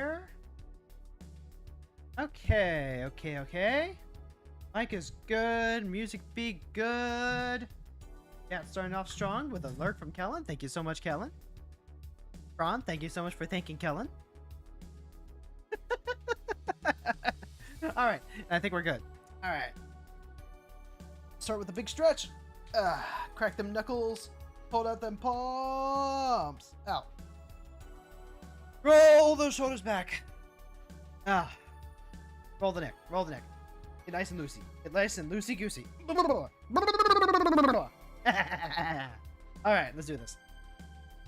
there. Okay. Mic is good. Music be good. Yeah, starting off strong with alert from Kellen. Thank you so much, Kellen. Ron, thank you so much for thanking Kellen. All right, I think we're good. All right. Start with a big stretch. Crack them knuckles. Hold out them palms. Out. Roll those shoulders back. Roll the neck. Roll the neck. Get nice and loosey. Get nice and loosey-goosey. All right, let's do this.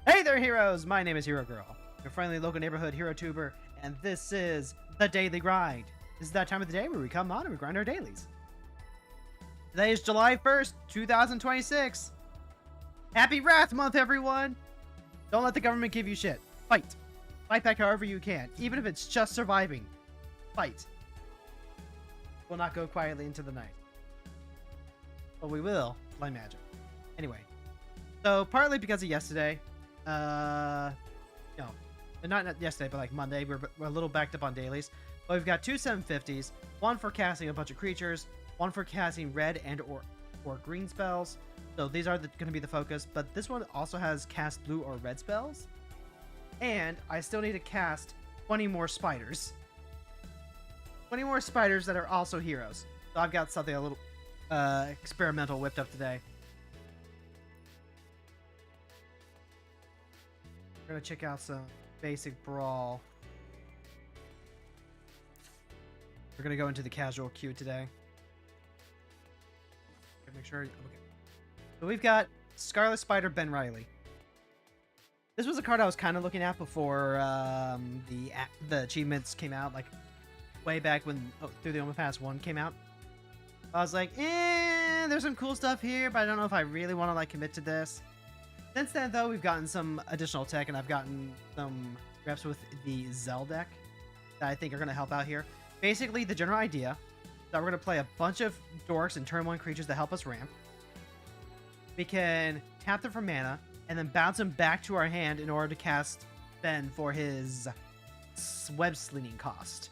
Hey there, heroes. My name is Hero Girl, your friendly local neighborhood hero tuber, and this is the Daily Grind. This is that time of the day where we come on and we grind our dailies. Today is July 1st, 2026. Happy Wrath Month, everyone. Don't let the government give you shit. Fight. Fight back however you can, even if it's just surviving. Fight. We'll not go quietly into the night. But we will play magic. Anyway. So, partly because of yesterday, no, not yesterday, but like Monday, we're a little backed up on dailies. But we've got two 750s, one for casting a bunch of creatures, one for casting red and or green spells. So these are going to be the focus, but this one also has cast blue or red spells. And I still need to cast 20 more spiders. 20 more spiders that are also heroes. So I've got something a little experimental whipped up today. We're going to check out some basic Brawl. We're going to go into the casual queue today. Make sure. Okay. So we've got Scarlet Spider Ben Riley. This was a card I was kind of looking at before the achievements came out, like way back when Through the Omen Pass 1 came out. I was like, there's some cool stuff here, but I don't know if I really want to like commit to this. Since then, though, we've gotten some additional tech, and I've gotten some reps with the Zell deck that I think are going to help out here. Basically, the general idea is that we're going to play a bunch of dorks and turn 1 creatures that help us ramp. We can tap them for mana, and then bounce him back to our hand in order to cast Ben for his web slinging cost.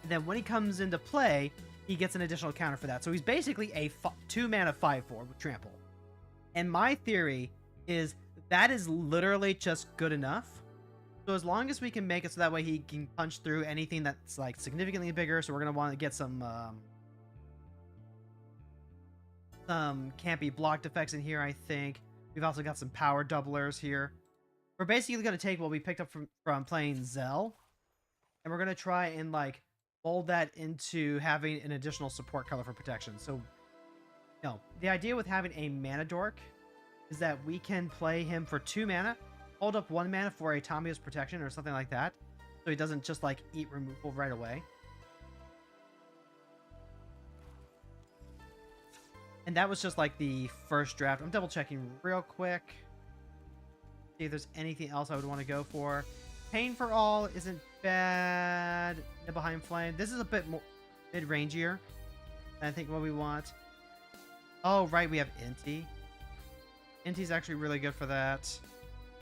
And then when he comes into play, he gets an additional counter for that. So he's basically a 2 mana 5/4 with trample. And my theory is that is literally just good enough. So as long as we can make it so that way he can punch through anything that's like significantly bigger, so we're gonna want to get some can't be blocked effects in here. I think we've also got some power doublers here. We're basically gonna take what we picked up from playing Zell, and we're gonna try and like mold that into having an additional support color for protection. So no, the idea with having a mana dork is that we can play him for 2 mana, hold up 1 mana for a Tamiyo's protection or something like that, so he doesn't just like eat removal right away. And that was just like the first draft. I'm double checking real quick. See if there's anything else I would want to go for. Pain for All isn't bad. Nibelheim Flame. This is a bit more mid-rangier than I think what we want. Oh, right, we have Inti. Inti's actually really good for that.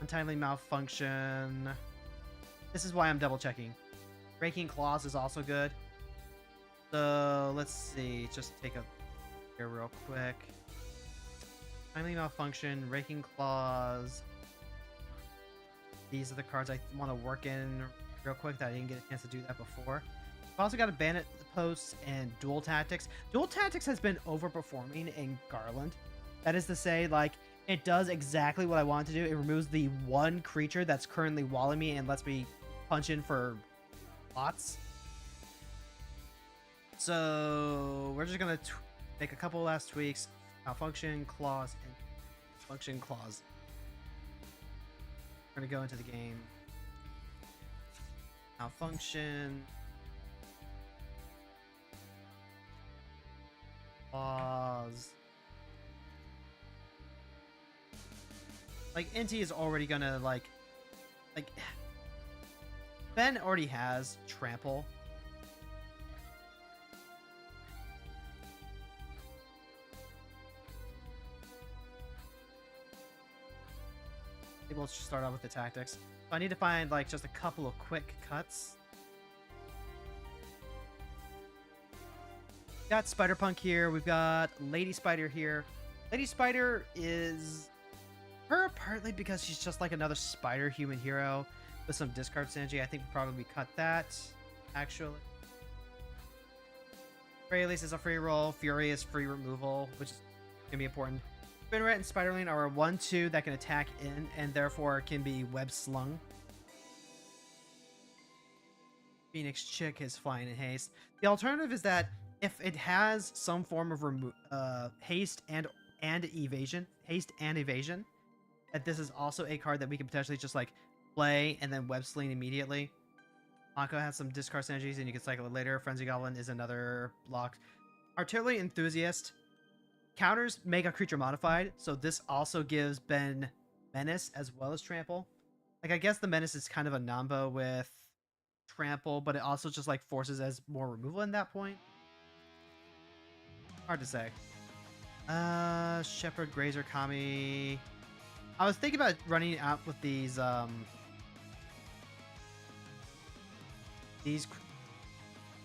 Untimely Malfunction. This is why I'm double checking. Raking Claws is also good. So let's see. Just take a here real quick. Untimely Malfunction, Raking Claws. These are the cards I want to work in real quick that I didn't get a chance to do that before. We've also got a Bandit Post and Dual Tactics. Dual Tactics has been overperforming in Garland. That is to say, like, it does exactly what I want to do. It removes the 1 creature that's currently walling me and lets me punch in for lots. So we're just gonna make a couple last tweaks. Malfunction, Claws, and Function Claws. We're gonna go into the game. Malfunction. Claws. Like, Inti is already gonna, like... Ben already has Trample. Maybe let's just start out with the tactics. So I need to find, like, just a couple of quick cuts Got Spider-Punk here. We've got Lady Spider here. Lady Spider is her partly because she's just like another spider human hero with some discard synergy. I think we'll probably cut that, actually. Release is a free roll. Fury is free removal, which is going to be important. Spinneret and Spiderling are a 1/2 that can attack in and therefore can be web slung. Phoenix Chick is flying in haste. The alternative is that if it has some form of haste and evasion, that this is also a card that we can potentially just like play and then web sling immediately. Mako has some discard synergies and you can cycle it later. Frenzy Goblin is another block. Artillery Enthusiast counters Mega Creature modified, so this also gives Ben Menace as well as Trample. Like, I guess the Menace is kind of a nombo with Trample, but it also just like forces as more removal in that point. Hard to say. Shepherd, Grazer, Kami. I was thinking about running out with these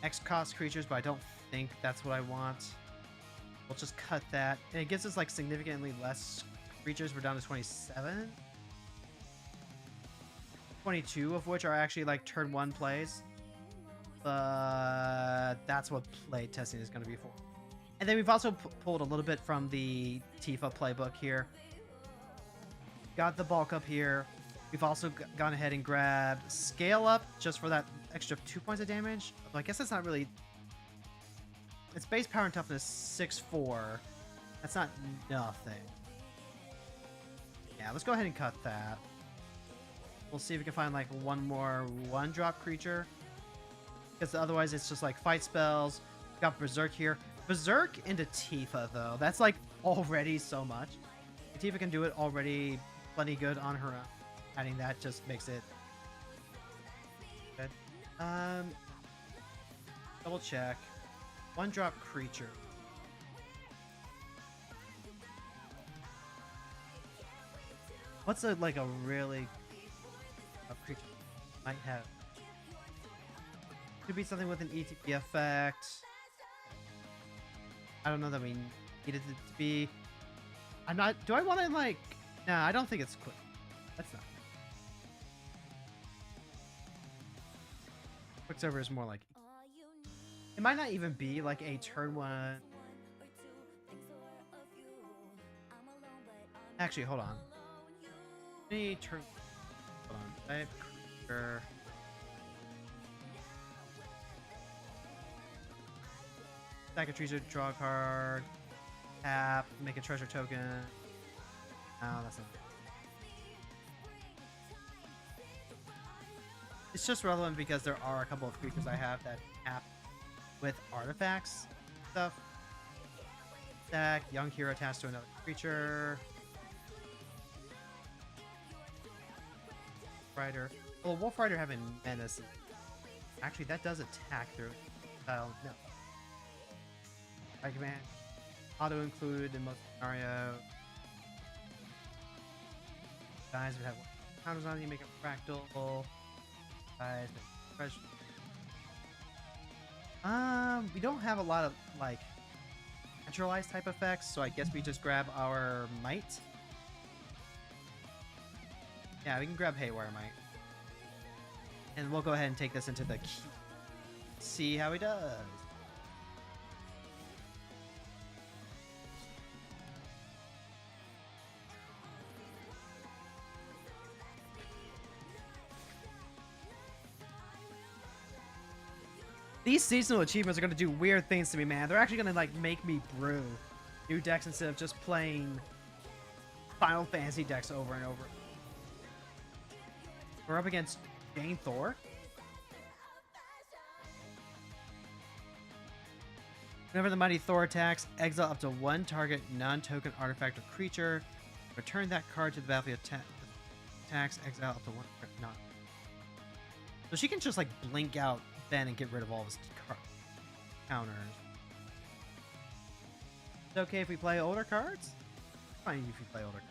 X-cost creatures, but I don't think that's what I want. We'll just cut that. And it gives us like significantly less creatures. We're down to 27. 22 of which are actually like turn 1 plays. But that's what play testing is going to be for. And then we've also pulled a little bit from the Tifa playbook here. Got the bulk up here. We've also gone ahead and grabbed Scale Up just for that extra 2 points of damage. Although I guess that's not really... Its base power and toughness 6/4. That's not nothing. Yeah, let's go ahead and cut that. We'll see if we can find like one more 1-drop creature. Because otherwise it's just like fight spells. We've got Berserk here. Berserk into Tifa though. That's like already so much. Tifa can do it already plenty good on her own. Adding that just makes it good. Double check. 1-drop creature. What's a like a really creature might have? Could be something with an ETB effect. I don't know that we needed it to be. I'm not. Do I want to like? Nah, I don't think it's quick. That's not. Quicksilver is more like. It might not even be like a turn 1. Actually, hold on. Any turn. Hold on. Type creature. Stack a treasure, draw a card. Tap, make a treasure token. No, that's not. It's just relevant because there are a couple of creatures I have that tap with artifacts stuff. Stack, young hero attached to another creature. Rider. Well, Wolf Rider having menace. Actually, that does attack through. No. I command. Auto include in most scenarios. Guys would have counters on you, make a fractal. Guys, we don't have a lot of like naturalized type effects, so I guess we just grab our might. Yeah, we can grab Haywire Might. And we'll go ahead and take this into the key. See how he does. These seasonal achievements are going to do weird things to me, man. They're actually going to like make me brew new decks instead of just playing Final Fantasy decks over and over. We're up against Jane Thor. Whenever the Mighty Thor attacks, exile up to 1 target non-token artifact or creature. Return that card to the battlefield. Attacks, exile up to 1 non. So she can just like blink out Ben and get rid of all of his counters. Is it okay if we play older cards? Fine if you play older cards.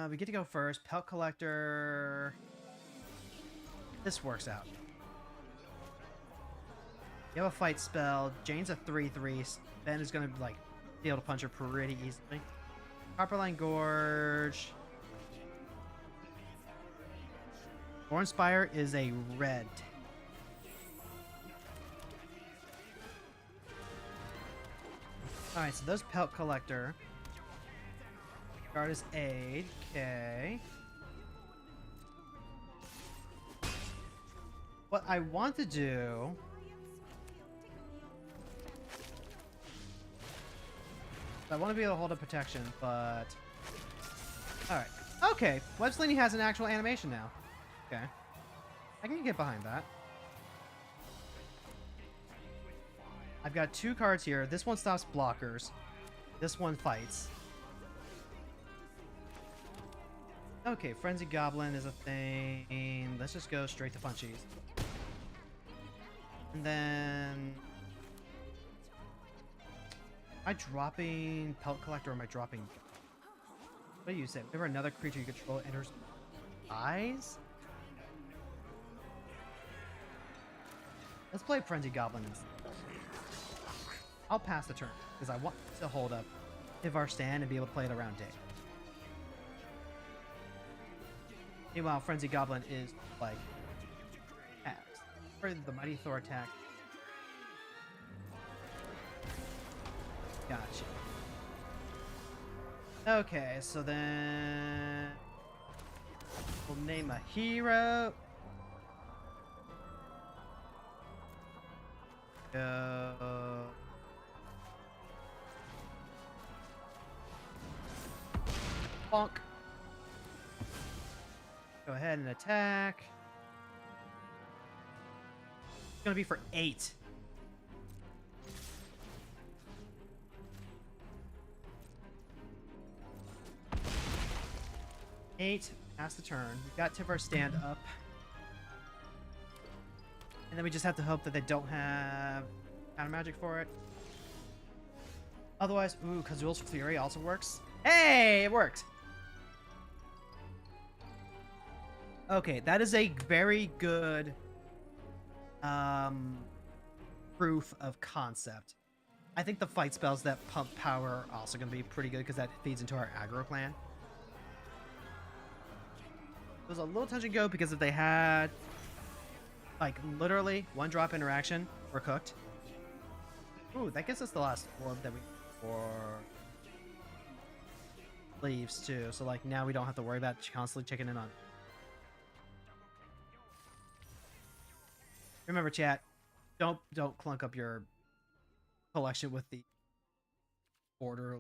We get to go first. Pelt Collector. This works out. You have a fight spell. Jane's a 3/3. Ben is gonna like be able to punch her pretty easily. Copperline Gorge. Thorn Spire is a red. Alright, so there's Pelt Collector. Guard is Aid. Okay. What I want to do... I want to be able to hold up protection, but... Alright. Okay, Web Slinging has an actual animation now. Okay. I can get behind that. I've got 2 cards here. This one stops blockers. This one fights. Okay, Frenzy Goblin is a thing. Let's just go straight to punchies. And then... Am I dropping Pelt Collector or am I dropping... What do you say? Whenever another creature you control enters eyes? Let's play Frenzy Goblin instead. I'll pass the turn, because I want to hold up Ivar Stand and be able to play it around day. Meanwhile, Frenzy Goblin is like attacks. Or the Mighty Thor attack. Gotcha. Okay, so then we'll name a hero. Go. Bonk. Go ahead and attack. It's gonna be for 8. Pass the turn. We've got Tivar Stand up. And then we just have to hope that they don't have counter magic for it. Otherwise, ooh, Kazul's Fury also works. Hey, it worked. Okay, that is a very good proof of concept. I think the fight spells that pump power are also going to be pretty good because that feeds into our aggro clan. It was a little touch and go because if they had like literally 1-drop interaction, we're cooked. Ooh, that gives us the last orb that we for leaves too. So like now we don't have to worry about constantly checking in on. Remember, chat, don't clunk up your collection with the order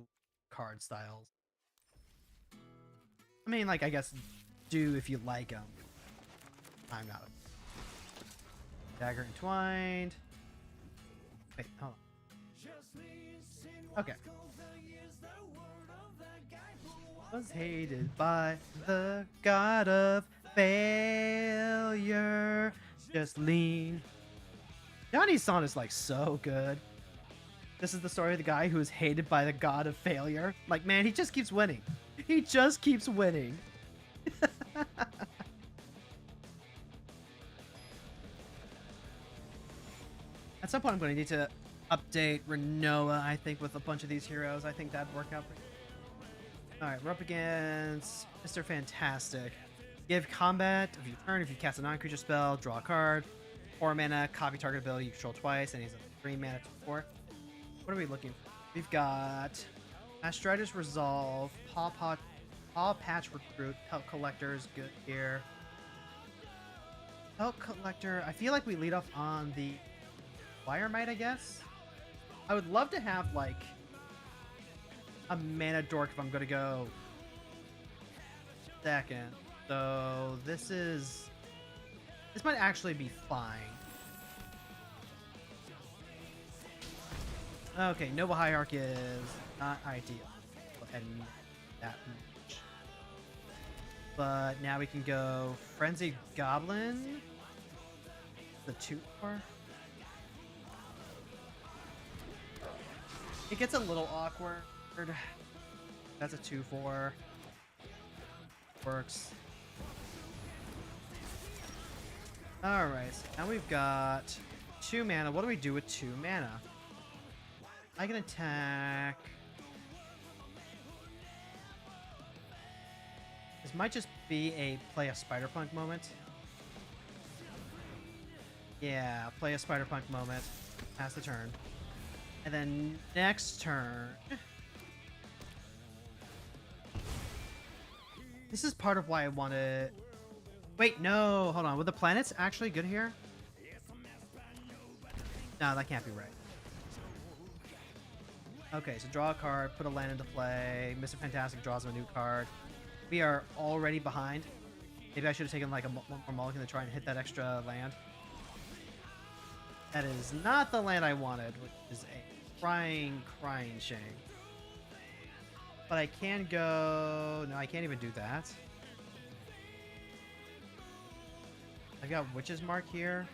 card styles. I mean, like, I guess do if you like them. I'm not. Dagger entwined. Wait, hold on. Okay. Was hated by the god of failure. Just lean. Johnny's song is like so good. This is the story of the guy who is hated by the god of failure. Like, man, he just keeps winning. He just keeps winning. At some point, I'm going to need to update Renoa, I think, with a bunch of these heroes. I think that'd work out pretty good. Alright, we're up against Mr. Fantastic. Give combat of your turn if you cast a non-creature spell, draw a card. 4 mana, copy target ability you control twice, and he's a 3 mana to 4. What are we looking for? We've got Astritis Resolve, Paw Patch Recruit, Pelt Collector is good here. Pelt Collector, I feel like we lead off on the Fire Might, I guess. I would love to have like a mana dork if I'm gonna go second. So this might actually be fine. Okay, Noble Hierarch is not ideal. Go ahead and that much. But now we can go Frenzied Goblin. The 2/4. It gets a little awkward. That's a 2/4. Works. Alright, so now we've got 2 mana. What do we do with 2 mana? I can attack. This might just be a play a Spider-Punk moment. Yeah, play a Spider-Punk moment. Pass the turn. And then next turn... This is part of why I want to... Wait, no, hold on. Were the planets actually good here? No, that can't be right. Okay, so draw a card, put a land into play. Mr. Fantastic draws a new card. We are already behind. Maybe I should have taken like one more mulligan to try and hit that extra land. That is not the land I wanted, which is a crying shame. But I can go... No, I can't even do that. I've got Witch's Mark here.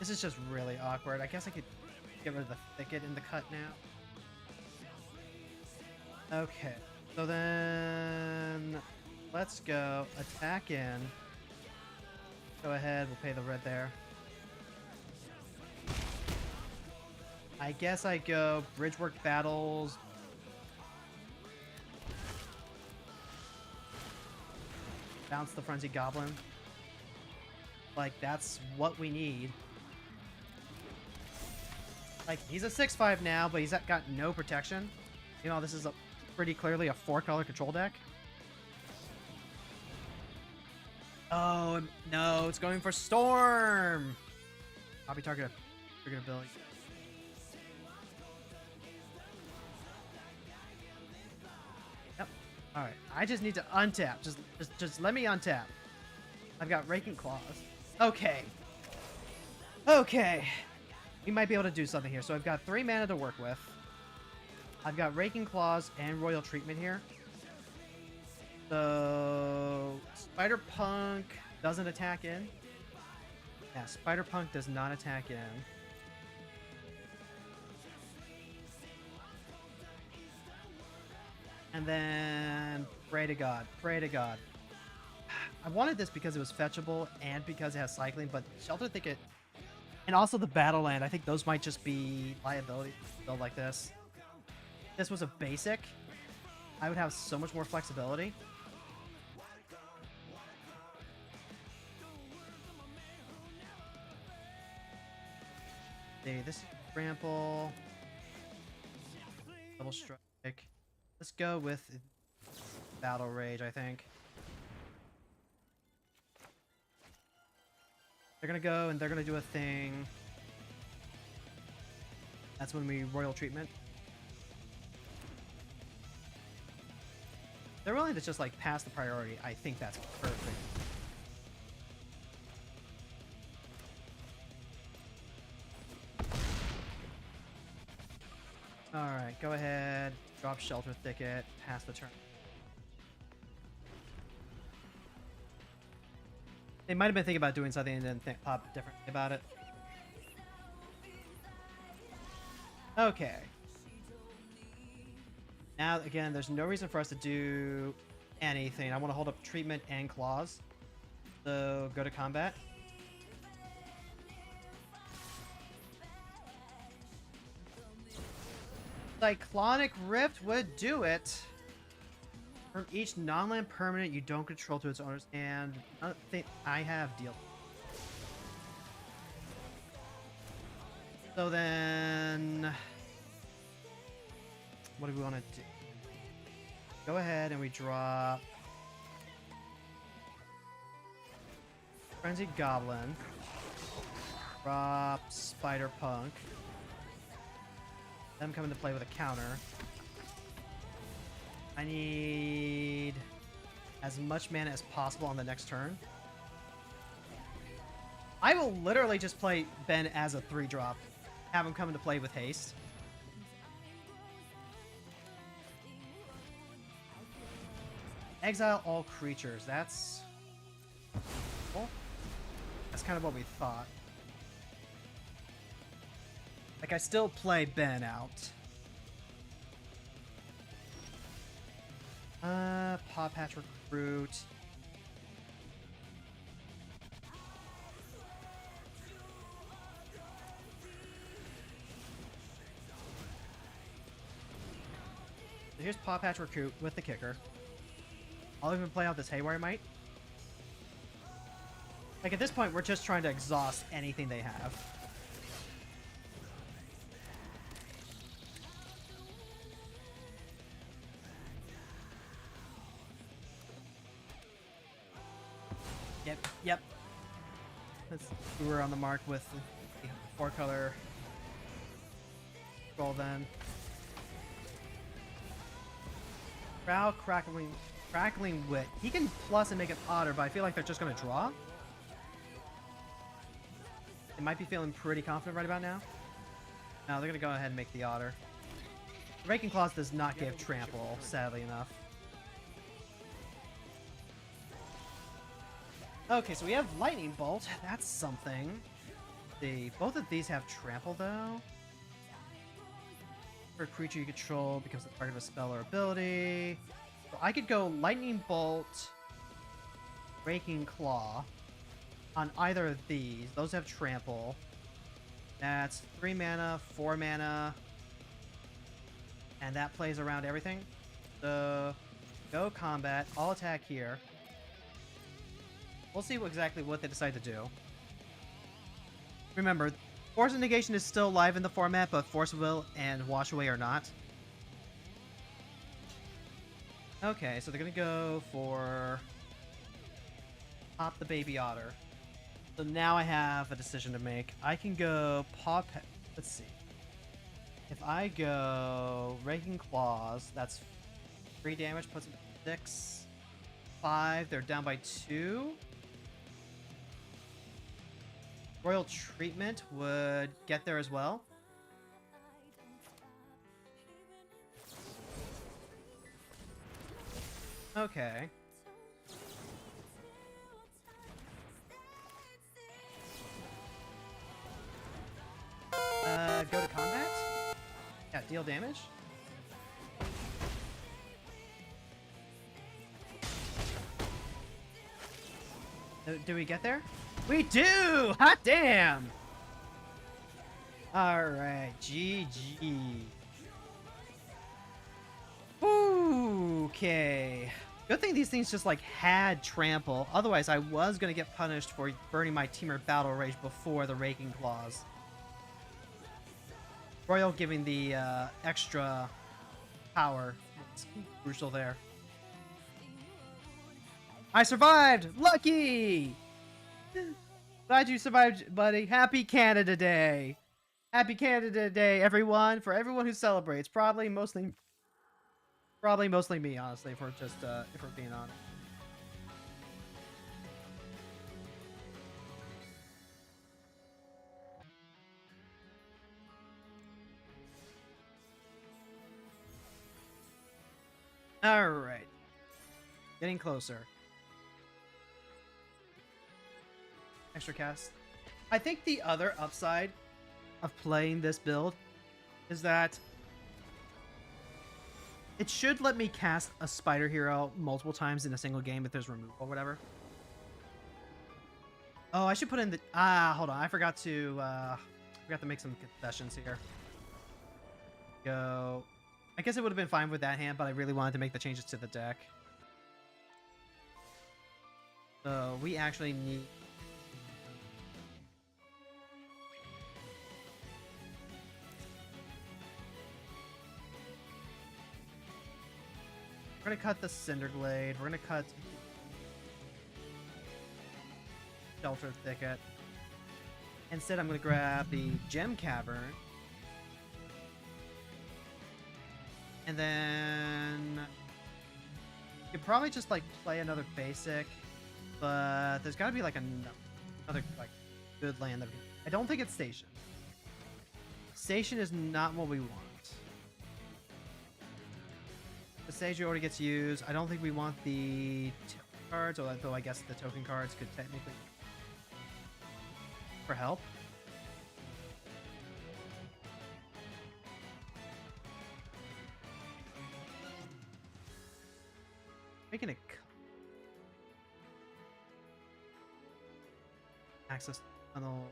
This is just really awkward. I guess I could get rid of the thicket in the cut now. Okay. So then... Let's go. Attack in. Go ahead. We'll pay the red there. I guess I go Bridgework Battles... Bounce the Frenzied Goblin. Like, that's what we need. Like, he's a 6/5 now, but he's got no protection. You know, this is pretty clearly a 4-color control deck. Oh, no, it's going for Storm! Copy target ability. Alright, I just need to untap. Just let me untap. I've got Raking Claws. Okay. Okay. We might be able to do something here. So I've got 3 mana to work with. I've got Raking Claws and Royal Treatment here. So... Spider-Punk doesn't attack in. Yeah, Spider-Punk does not attack in. And then, pray to God, pray to God. I wanted this because it was fetchable and because it has cycling, but Shelter Thicket and also the Battle Land, I think those might just be liability build like this. If this was a basic, I would have so much more flexibility. See, this is Trample, Double Strike. Let's go with Battle Rage, I think. They're gonna go and they're gonna do a thing. That's when we Royal Treatment. They're willing to just like pass the priority. I think that's perfect. Alright, go ahead. Drop Shelter Thicket. Pass the turn. They might have been thinking about doing something and then pop differently about it. Okay. Now, again, there's no reason for us to do anything. I want to hold up Treatment and Claws. So, go to combat. Cyclonic Rift would do it. From each non-land permanent you don't control to its owners, and I have deal. So then, what do we want to do? Go ahead and we drop Frenzied Goblin. Drop Spider-Punk. Them coming to play with a counter. I need as much mana as possible on the next turn. I will literally just play Ben as a 3-drop. Have him come into play with haste. Exile all creatures. That's cool. That's kind of what we thought. Like, I still play Ben out. Paw Patch Recruit. here's Paw Patch Recruit with the kicker. I'll even play out this Haywire Might. Like, at this point, we're just trying to exhaust anything they have. Yep. We were on the mark with the 4-color roll then. Prowl, Crackling Wit. He can plus and make it otter, but I feel like they're just going to draw. They might be feeling pretty confident right about now. No, they're going to go ahead and make the otter. Raking Claws does not give trample, sadly enough. Okay, so we have Lightning Bolt. That's something. Both of these have trample, though. For a creature you control becomes the target of a spell or ability. So I could go Lightning Bolt, Raking Claw on either of these. Those have trample. That's 3 mana, 4 mana. And that plays around everything. So, go combat. I'll attack here. We'll see exactly what they decide to do. Remember, Force of Negation is still live in the format, but Force of Will and Wash Away are not. Okay, so they're going to go for Pop the Baby Otter. So now I have a decision to make. I can go Paw Pet. Let's see. If I go Raking Claws, that's 3 damage, puts them at 6. 5, they're down by 2. Royal Treatment would get there as well. Okay. Go to combat? Yeah, deal damage. Do we get there? We do! Hot damn! Alright, GG. Okay. Good thing these things just, like, had trample. Otherwise, I was gonna get punished for burning my Teamer Battle Rage before the Raking Claws. Royal giving the extra power. It's crucial there. I survived! Lucky! Glad you survived, buddy. Happy Canada Day! Happy Canada Day, everyone! For everyone who celebrates. Probably mostly me, honestly, if we're being honest. Alright. Getting closer. Extra cast. I think the other upside of playing this build is that it should let me cast a Spider Hero multiple times in a single game if there's removal or whatever. Oh, I should put in the... hold on. I forgot to make some concessions here. Go... I guess it would have been fine with that hand, but I really wanted to make the changes to the deck. So we actually need... We're going to cut the Cinderglade. We're going to cut Shelter Thicket. Instead, I'm going to grab the Gem Cavern. And then you could probably just like play another basic, but there's got to be like another like good land that I don't think it's Station. Station is not what we want. The stage already gets used. I don't think we want the token cards, although I guess the token cards could technically for help. Making a access tunnel.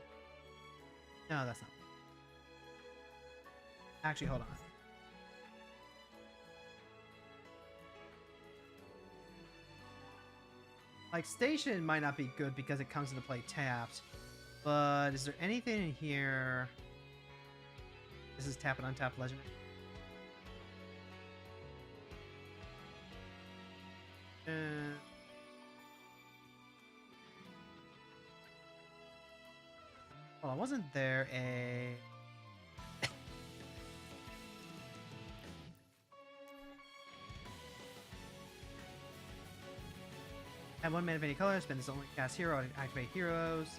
No, that's not. Actually, hold on. Like, station might not be good because it comes into play tapped. But is there anything in here? This is tap and untap legendary. Well, wasn't there a... Have 1 mana of any color, spend this only cast hero to activate heroes.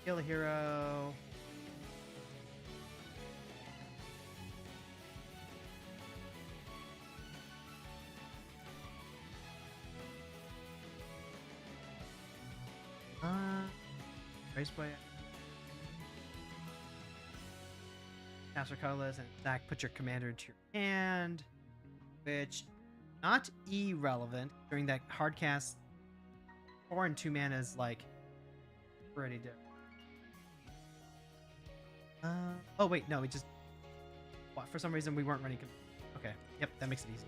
Kill a hero. Raceplay. Cast colorless and attack. Put your commander into your hand, which not irrelevant during that hard cast. 4 and 2 mana is like pretty different. Oh wait, no, we just what, for some reason we weren't running. Okay, yep, that makes it easy.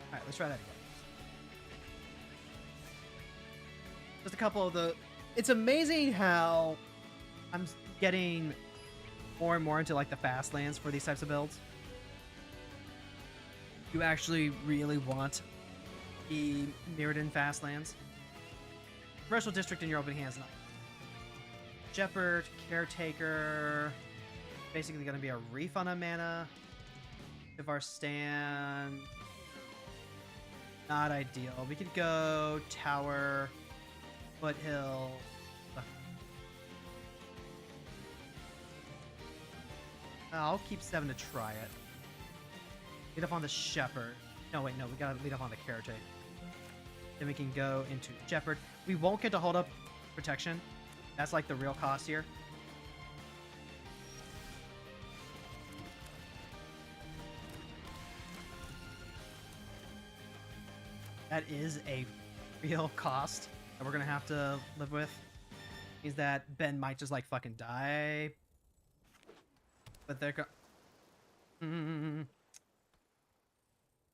All right, let's try that again. Just a couple of the. It's amazing how I'm getting more and more into like the fast lands for these types of builds. You actually really want the Mirrodin fast lands. Commercial District in your open hands. Not. Shepherd, Caretaker. Basically going to be a refund of mana. Of our stand. Not ideal. We could go Tower, Foothill. I'll keep 7 to try it. Lead up on the Shepherd. No, wait, no, we gotta lead up on the Caretaker. Then we can go into Shepherd. We won't get to hold up protection. That's like the real cost here. That is a real cost that we're gonna have to live with. Is that Ben might just like fucking die. But they're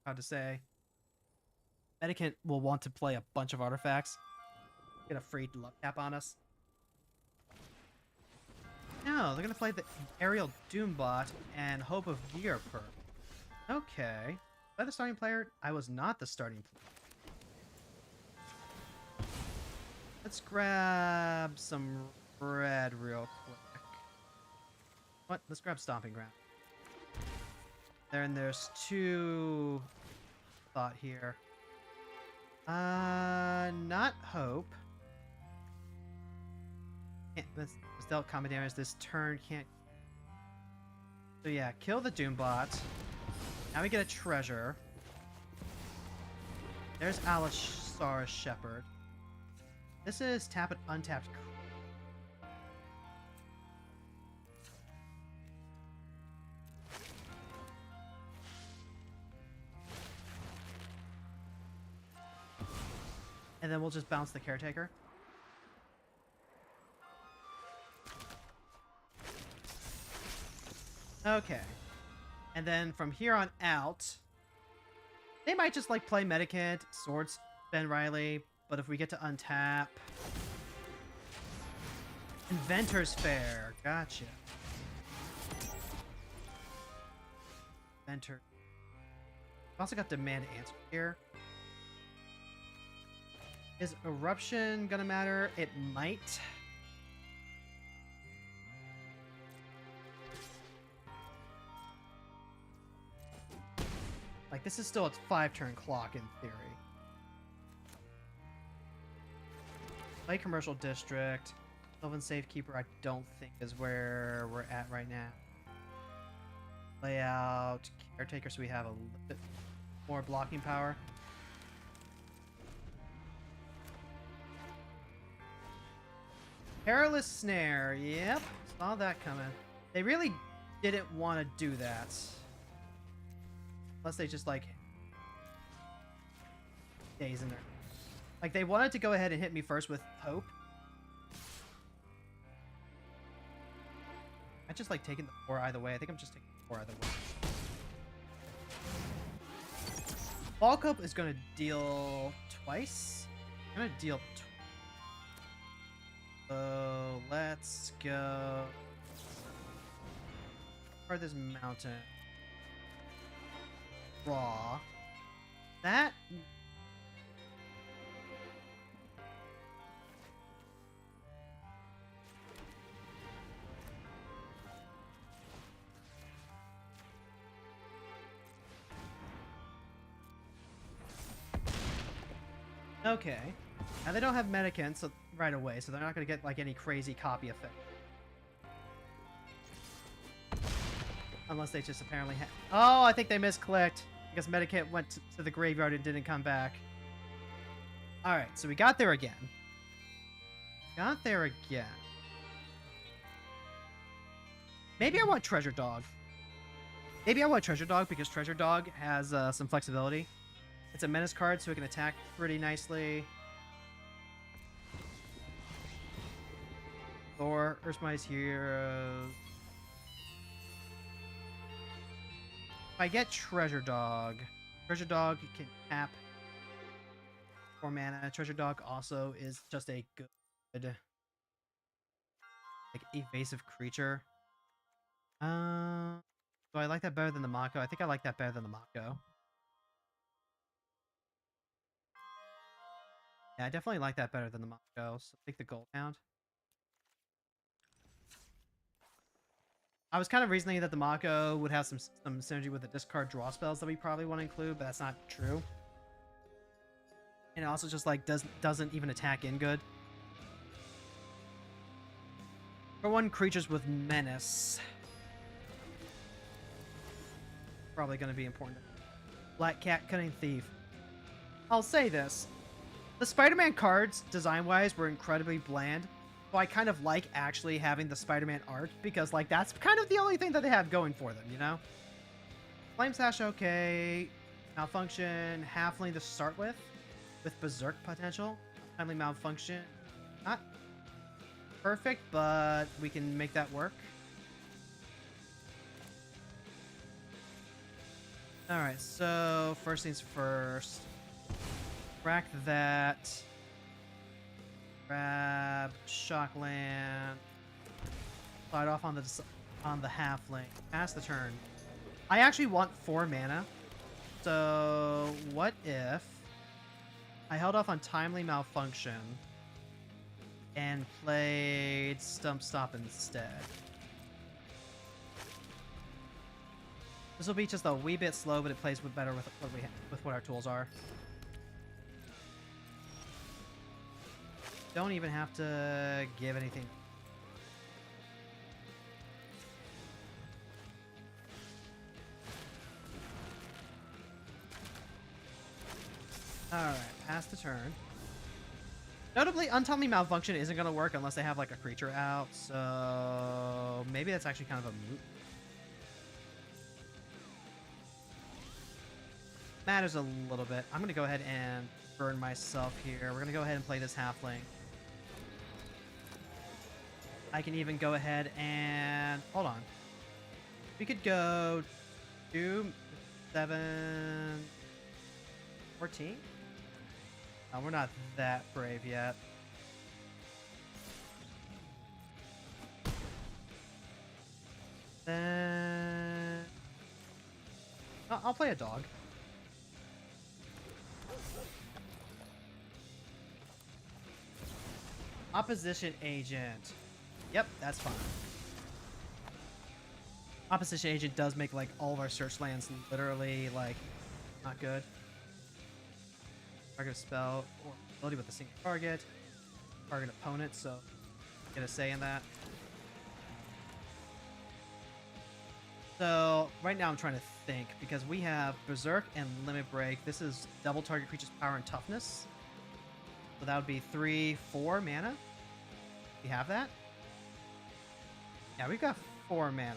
hard to say. Medicant will want to play a bunch of artifacts. Get a free luck tap on us. No, they're gonna play the Aerial Doombot and Hope of Gear perk. Okay. Was I the starting player? I was not the starting player. Let's grab some red real quick. What? Let's grab Stomping Ground. There's 2 thought here. Not Hope. Can't, let's dealt combat damage this turn. Can't. So yeah, kill the Doombot. Now we get a treasure. There's Alisara's Shepherd. This is tap and untapped. And then we'll just bounce the Caretaker. Okay. And then from here on out, they might just like play Medicant, Swords, Ben Riley, but if we get to untap... Inventor's Fair. Gotcha. Inventor. I've also got Demand Answer here. Is Eruption gonna matter? It might. Like, this is still its 5-turn clock in theory. Play Commercial District. Sylvan Safekeeper, I don't think is where we're at right now. Layout. Caretaker, so we have a little bit more blocking power. Perilous Snare. Yep. Saw that coming. They really didn't want to do that. Unless they just, like... days in there. Like, they wanted to go ahead and hit me first with Hope. I just like taking the 4 either way. I think I'm just taking the 4 either way. Bulk Up is going to deal twice. I'm going to deal so let's go for this mountain. Raw. That. Okay. Now they don't have Medicant so right away, so they're not going to get like any crazy copy effect. Unless they just apparently have... Oh, I think they misclicked. Because Medicant went to the graveyard and didn't come back. Alright, so we got there again. Got there again. Maybe I want Treasure Dog. Maybe I want Treasure Dog because Treasure Dog has some flexibility. It's a menace card, so it can attack pretty nicely. Thor, Earthsmithe's Heroes. If I get Treasure Dog can tap 4 mana. Treasure Dog also is just a good, like, evasive creature. Do I like that better than the Mako? I think I like that better than the Mako. Yeah, I definitely like that better than the Mako, so take the Gold Hound. I was kind of reasoning that the Mako would have some synergy with the discard draw spells that we probably want to include, but that's not true. And it also just like doesn't even attack in good. For one, creatures with menace. Probably going to be important. Black Cat, Cunning Thief. I'll say this. The Spider-Man cards, design-wise, were incredibly bland. So I kind of like actually having the Spider-Man art because, like, that's kind of the only thing that they have going for them, you know? Flame Sash, okay. Malfunction, Halfling to start with Berserk potential. Timely Malfunction. Not perfect, but we can make that work. Alright, so first things first. Crack that. Grab Shockland. Slide off on the halfling. Pass the turn. I actually want 4 mana. So what if I held off on Timely Malfunction and played Stump Stop instead? This will be just a wee bit slow, but it plays better with what our tools are. Don't even have to give anything. Alright, pass the turn. Notably, Untimely Malfunction isn't going to work unless they have like a creature out, so maybe that's actually kind of a moot. Matters a little bit. I'm going to go ahead and burn myself here. We're going to go ahead and play this halfling. I can even go ahead and... Hold on. We could go 2, 7, 14? Oh, we're not that brave yet. Then... I'll play a dog. Opposition Agent. Yep, that's fine. Opposition Agent does make, like, all of our search lands literally, like, not good. Target spell or ability with a single target. Target opponent, so get a say in that. So, right now I'm trying to think, because we have Berserk and Limit Break. This is double target creature's power and toughness. So that would be 3, 4 mana. We have that? Yeah, we've got 4 mana.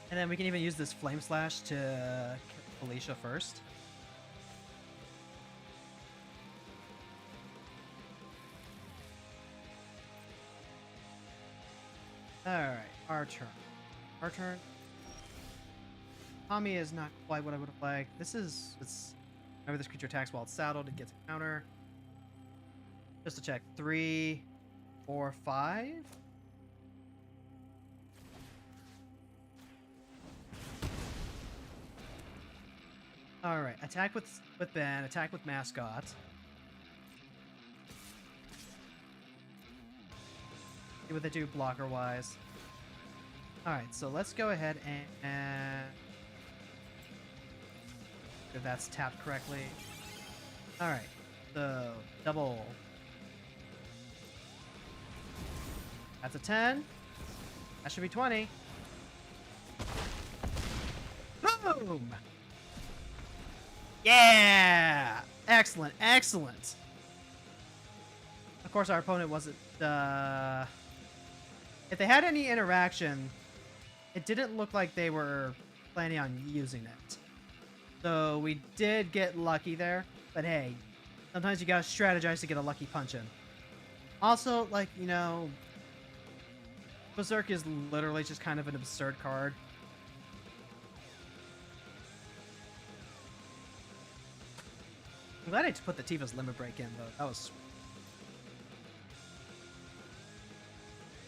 And then we can even use this Flame Slash to kill Felicia first. Alright, our turn. Our turn. Tommy is not quite what I would have liked. It's whenever this creature attacks while it's saddled, it gets a counter. Just to check. 3, 4, 5. Alright, attack with Ben, attack with Mascot. See what they do blocker-wise. Alright, so let's go ahead and if that's tapped correctly. Alright, so double. That's a 10. That should be 20. Boom! Yeah! Excellent, excellent. Of course, our opponent wasn't... If they had any interaction, it didn't look like they were planning on using it. So we did get lucky there. But hey, sometimes you gotta strategize to get a lucky punch in. Also, like, you know... Berserk is literally just kind of an absurd card. I'm glad I put the Tifa's limit break in, though. That was...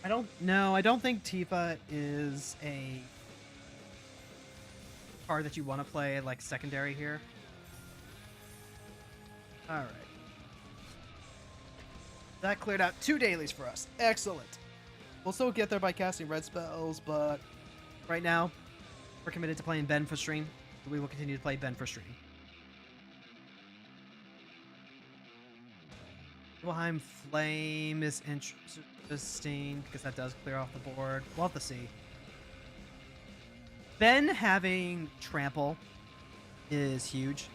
I don't think Tifa is a card that you want to play, like, secondary here. Alright. That cleared out 2 dailies for us. Excellent. We'll still get there by casting red spells, but right now, we're committed to playing Ben for stream. We will continue to play Ben for stream. Nibelheim Flame is interesting because that does clear off the board. We'll have to see. Ben having Trample is huge.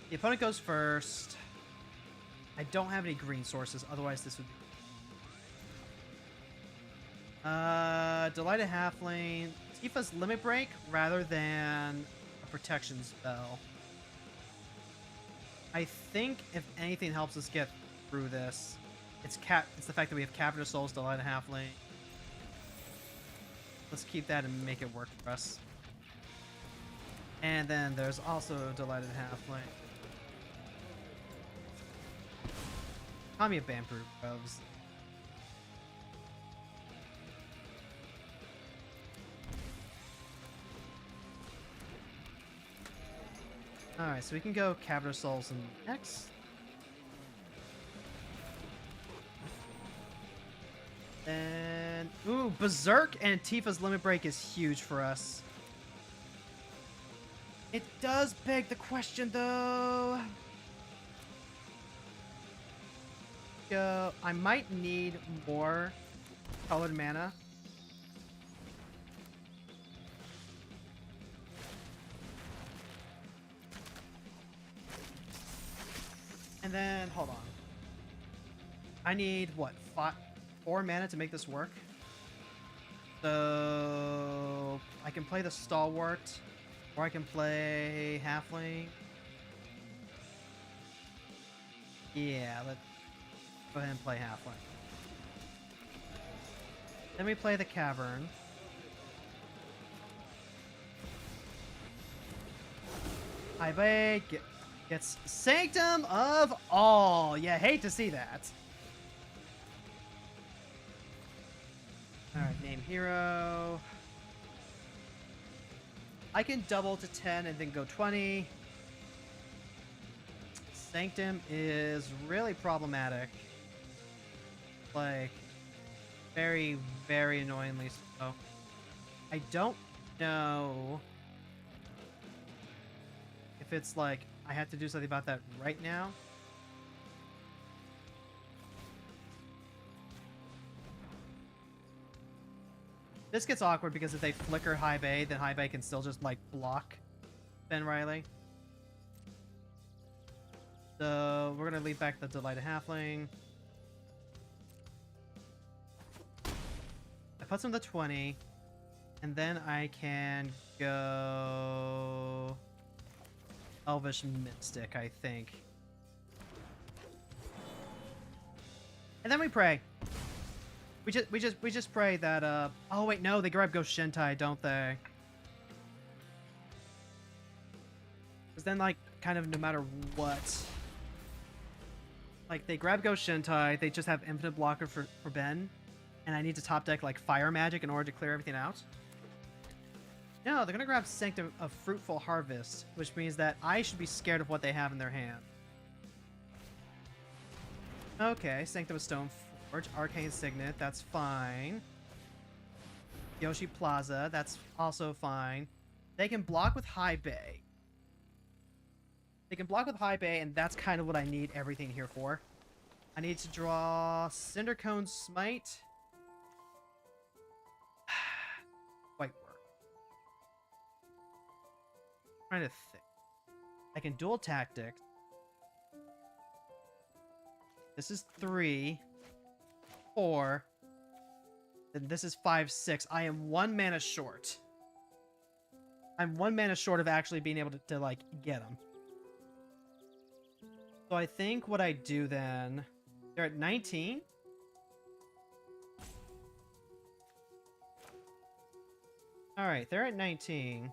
The opponent goes first. I don't have any green sources, otherwise this would be... Delighted Halfling. Tifa's Limit Break rather than a protection spell. I think if anything helps us get through this, it's the fact that we have Cavern of Souls, Delighted Halfling. Let's keep that and make it work for us. And then there's also Delighted Halfling. Tommy of Bamproof Groves. Alright, so we can go Cavern of Souls and X. And... Ooh, Berserk and Tifa's Limit Break is huge for us. It does beg the question, though. Go... I might need more colored mana. And then, hold on. I need, what, 4 mana to make this work? So... I can play the Stalwart, or I can play Halfling. Yeah, let's go ahead and play Halfling. Then we play the Cavern. High Bay, gets Sanctum of All. Yeah, hate to see that. Alright, name hero. I can double to 10 and then go 20. Sanctum is really problematic. Like, very, very annoyingly so. I don't know if it's like I have to do something about that right now. This gets awkward because if they flicker High Bay, then High Bay can still just, like, block Ben Riley. So, we're gonna leave back the Delighted Halfling. I put some to 20. And then I can go... Elvish Mystic, I think. And then we pray. We just pray that oh wait, no, they grab Ghost Shentai, don't they? Because then like kind of no matter what, like they grab Ghost Shentai, they just have infinite blocker for Ben, and I need to top deck like Fire Magic in order to clear everything out. No, they're gonna grab Sanctum of Fruitful Harvest, which means that I should be scared of what they have in their hand. Okay, Sanctum of Stone Forge, Arcane Signet, that's fine. Yoshi Plaza, that's also fine. They can block with High Bay. They can block with High Bay, and that's kind of what I need everything here for. I need to draw Cindercone Smite. Quite work. Trying to think. I can dual tactics. This is 3, 4. Then this is 5, 6. I am 1 mana short. I'm 1 mana short of actually being able to like get them. So I think what I do then, they're at 19. All right, they're at 19.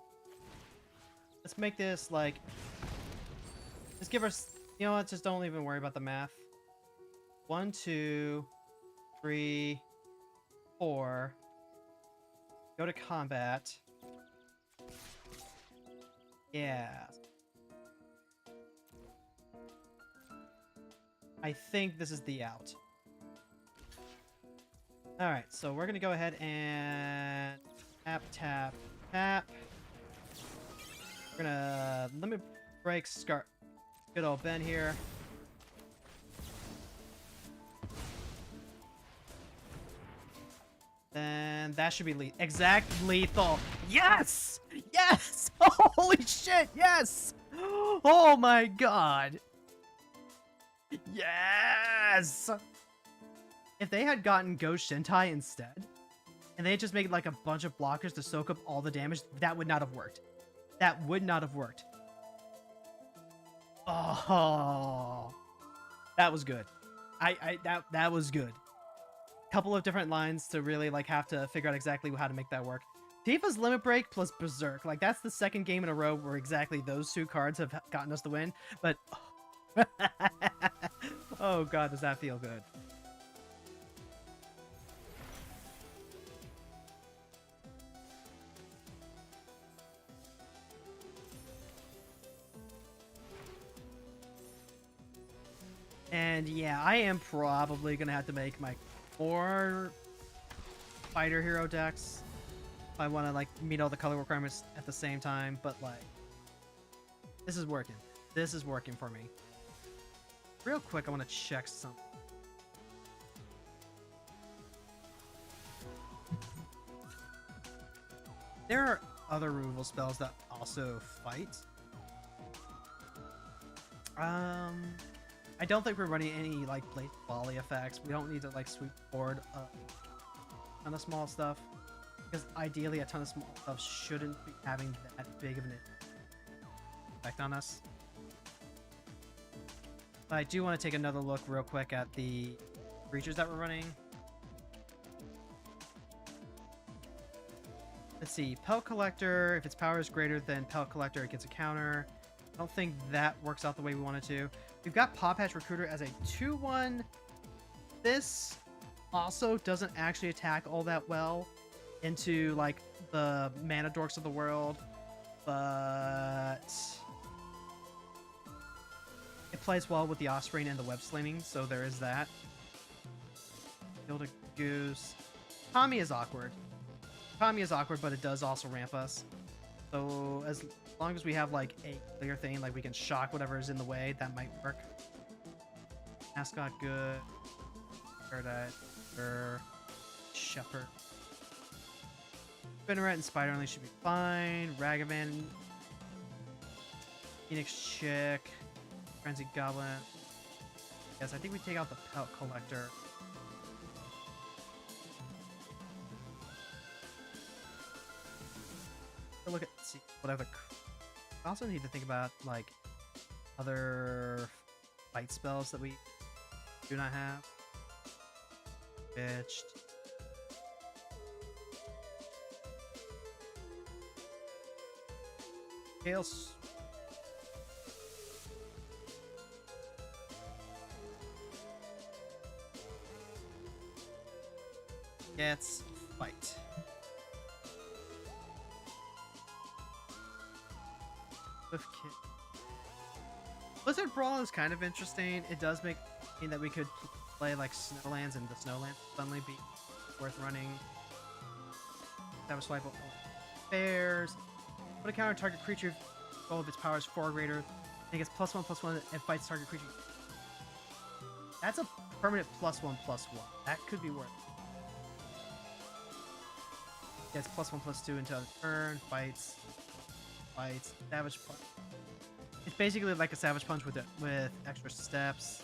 Let's make this like, let's give us, you know what, just don't even worry about the math. 1, 2, 3, 4. Go to combat. Yeah. I think this is the out. Alright, so we're gonna go ahead and tap, tap, tap. We're gonna limit break Scar. Good old Ben here. Then that should be exact lethal. Yes! Yes! Holy shit, yes! Oh my god. Yes! If they had gotten Ghost Shentai instead, and they just made like a bunch of blockers to soak up all the damage, that would not have worked. That would not have worked. Oh, that was good. That was good. Couple of different lines to really like have to figure out exactly how to make that work. Tifa's Limit Break plus Berserk. Like that's the second game in a row where exactly those two cards have gotten us the win. But oh god, does that feel good. And yeah, I am probably gonna have to make my 4 fighter hero decks if I want to like meet all the color requirements at the same time. But like, this is working. This is working for me. Real quick, I want to check something. There are other removal spells that also fight. I don't think we're running any like Blade Volley effects. We don't need to like sweep forward a ton of small stuff, because ideally a ton of small stuff shouldn't be having that big of an effect on us. But I do want to take another look real quick at the creatures that we're running. Let's see, Pelt Collector, if its power is greater than Pelt Collector, it gets a counter. I don't think that works out the way we want it to. We've got Paw Patch Recruiter as a 2/1. This also doesn't actually attack all that well into like the Mana Dorks of the world, but it plays well with the Offspring and the Web Slinging, so there is that. Build a Goose. Tommy is awkward. Tommy is awkward, but it does also ramp us. So as long as we have like a clear thing, like we can shock whatever is in the way, that might work. Mascot good. Paradise. Shepherd. Spinneret and Spider only should be fine. Ragavan. Phoenix Chick. Frenzied Goblin. Yes, I think we take out the Pelt Collector. Look at, see what other. I also need to think about like other fight spells that we do not have. Bitched. Tails. Gets fight. With kid. Blizzard Brawl is kind of interesting. It does mean that we could play like Snowlands, and the Snowlands suddenly be worth running. That was swipe bears. Put a counter target creature. All of its power is 4 or greater. It gets +1/+1 and fights target creature. That's a permanent +1/+1. That could be worth it. Gets +1/+2 until the turn. Fights. Savage Punch. It's basically like a Savage Punch with extra steps.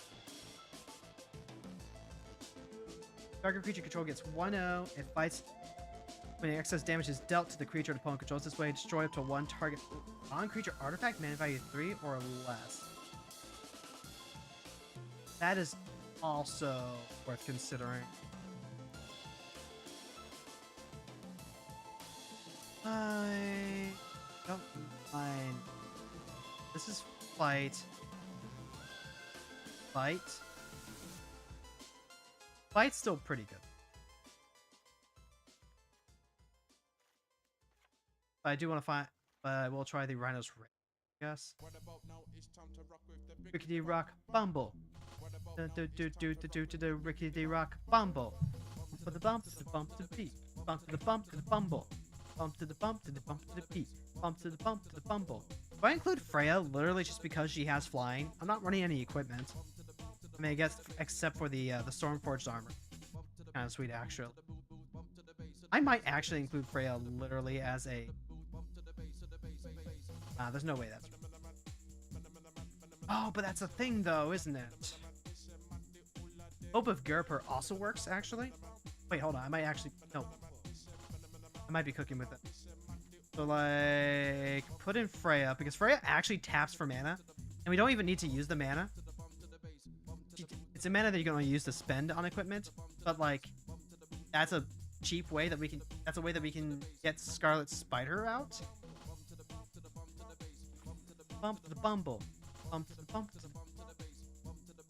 Target creature control gets 1/0. It fights when excess damage is dealt to the creature the opponent controls. This way, destroy up to 1 target non-creature artifact, mana value 3 or less. That is also worth considering. I don't mind. This is fight. Fight's still pretty good. But I do want to find. But I will try the Rhino's Ring, I guess. Rickety Rock Bumble. Do Rickety Rock Bumble. For the bump to the bump to the beat. Bump to the bump to the bumble. Bump to the bump to the bump to the beat. Bump to the bump to the bumble. Do I include Freya literally just because she has flying? I'm not running any equipment. I mean, I guess except for the Stormforged armor. Kind of sweet, actually. I might actually include Freya literally as a. There's no way that's. Oh, but that's a thing though, isn't it? Hope of Gerper also works actually. Wait, hold on. I might actually no. I might be cooking with it. So like, put in Freya because Freya actually taps for mana, and we don't even need to use the mana. It's a mana that you can only use to spend on equipment, but like, that's a cheap way that we can. That's a way that we can get Scarlet Spider out. Bump to the bumble. Bump to the bump to the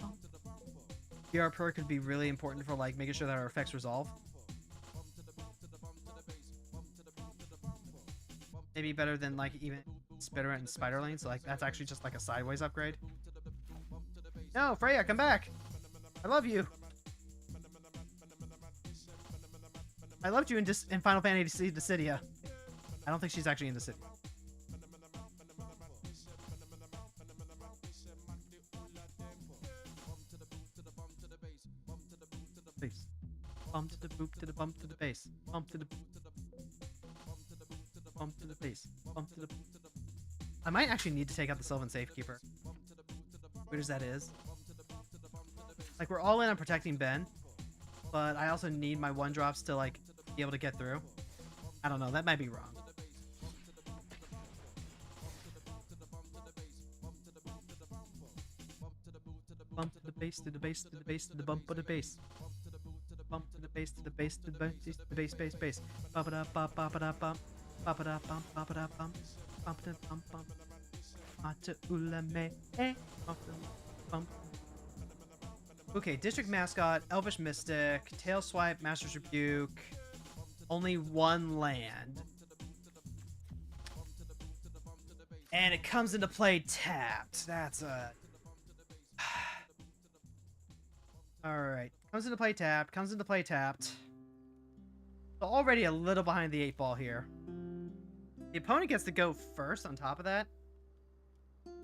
bump. PR perk could be really important for like making sure that our effects resolve. Maybe better than like even Spitter and Spider Lane, so like that's actually just like a sideways upgrade. No, Freya, come back! I love you. I loved you in Final Fantasy Dissidia. I don't think she's actually in the city. Base. Bump to the boop to the bump to the base. Bump to the bump to the base. Bump to the. I might actually need to take out the Sylvan Safekeeper. Weird as that is. Like, we're all in on protecting Ben, but I also need my 1-drops to like be able to get through. I don't know. That might be wrong. Bump to the base, to the base, to the base, to the bump of the base. Bump to the base, to the base, to the base, to the base, base, base. Bump it up, bump, bump it up, bump. Bump it up, bump, bump it up, bump. Bump it up, bump, bump. Mata ulame, eh. Bump, bump. Okay, District Mascot, Elvish Mystic, Tail Swipe, Master's Rebuke. Only 1 land. And it comes into play tapped. That's a... Alright. Comes into play tapped. Comes into play tapped. So already a little behind the 8 ball here. The opponent gets to go first on top of that.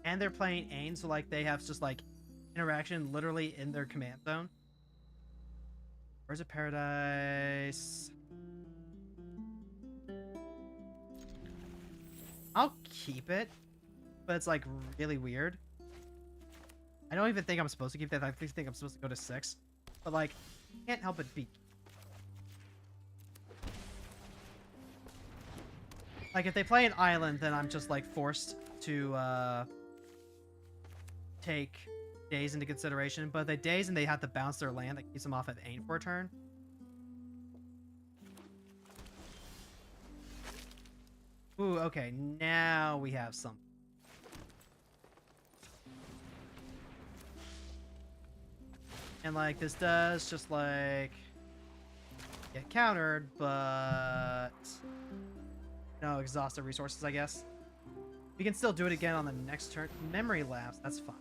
And they're playing Ain, so like they have just like interaction literally in their command zone. Where's a Paradise? I'll keep it, but it's like really weird. I don't even think I'm supposed to keep that. I think I'm supposed to go to 6, but like, can't help but be. Like if they play an island, then I'm just like forced to take days into consideration. But they days and they have to bounce their land that keeps them off at Ain for a turn. Ooh, okay, now we have some. And like this does just like get countered, but no exhausted resources, I guess. We can still do it again on the next turn. Memory lapse, that's fine.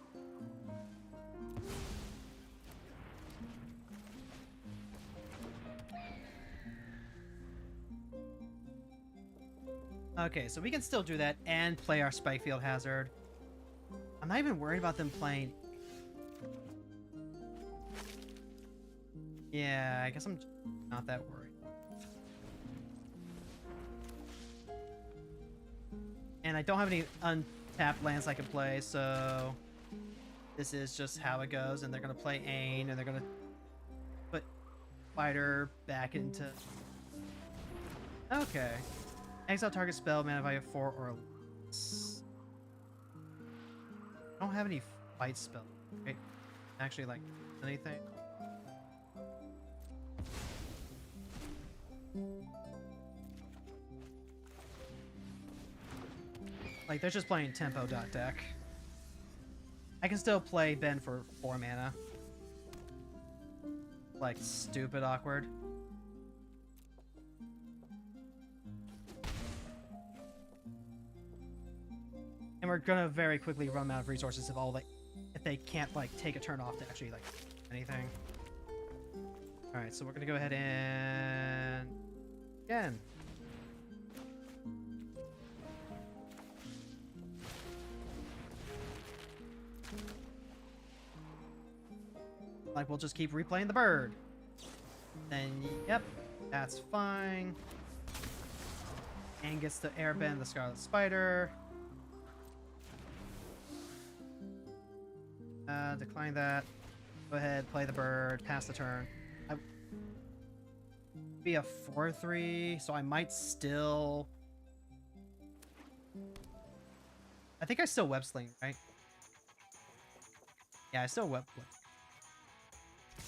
Okay, so we can still do that and play our Spike Field Hazard. I'm not even worried about them playing. Yeah, I guess I'm not that worried. And I don't have any untapped lands I can play, so this is just how it goes. And they're going to play Ain, and they're going to put Spider back into... Okay. Exile target spell, mana value 4 or less. I don't have any fight spell. Right? Actually, like, anything. Like, they're just playing tempo deck. I can still play Ben for 4 mana. Like, stupid awkward. And we're gonna very quickly run out of resources if they can't like take a turn off to actually like anything. All right, so we're gonna go ahead and again. Like we'll just keep replaying the bird. Then yep, that's fine. And gets to airbend the Scarlet Spider. Decline that. Go ahead, play the bird, pass the turn. Be a 4/3, so I might still... I think I still web sling, right? Yeah, I still web sling.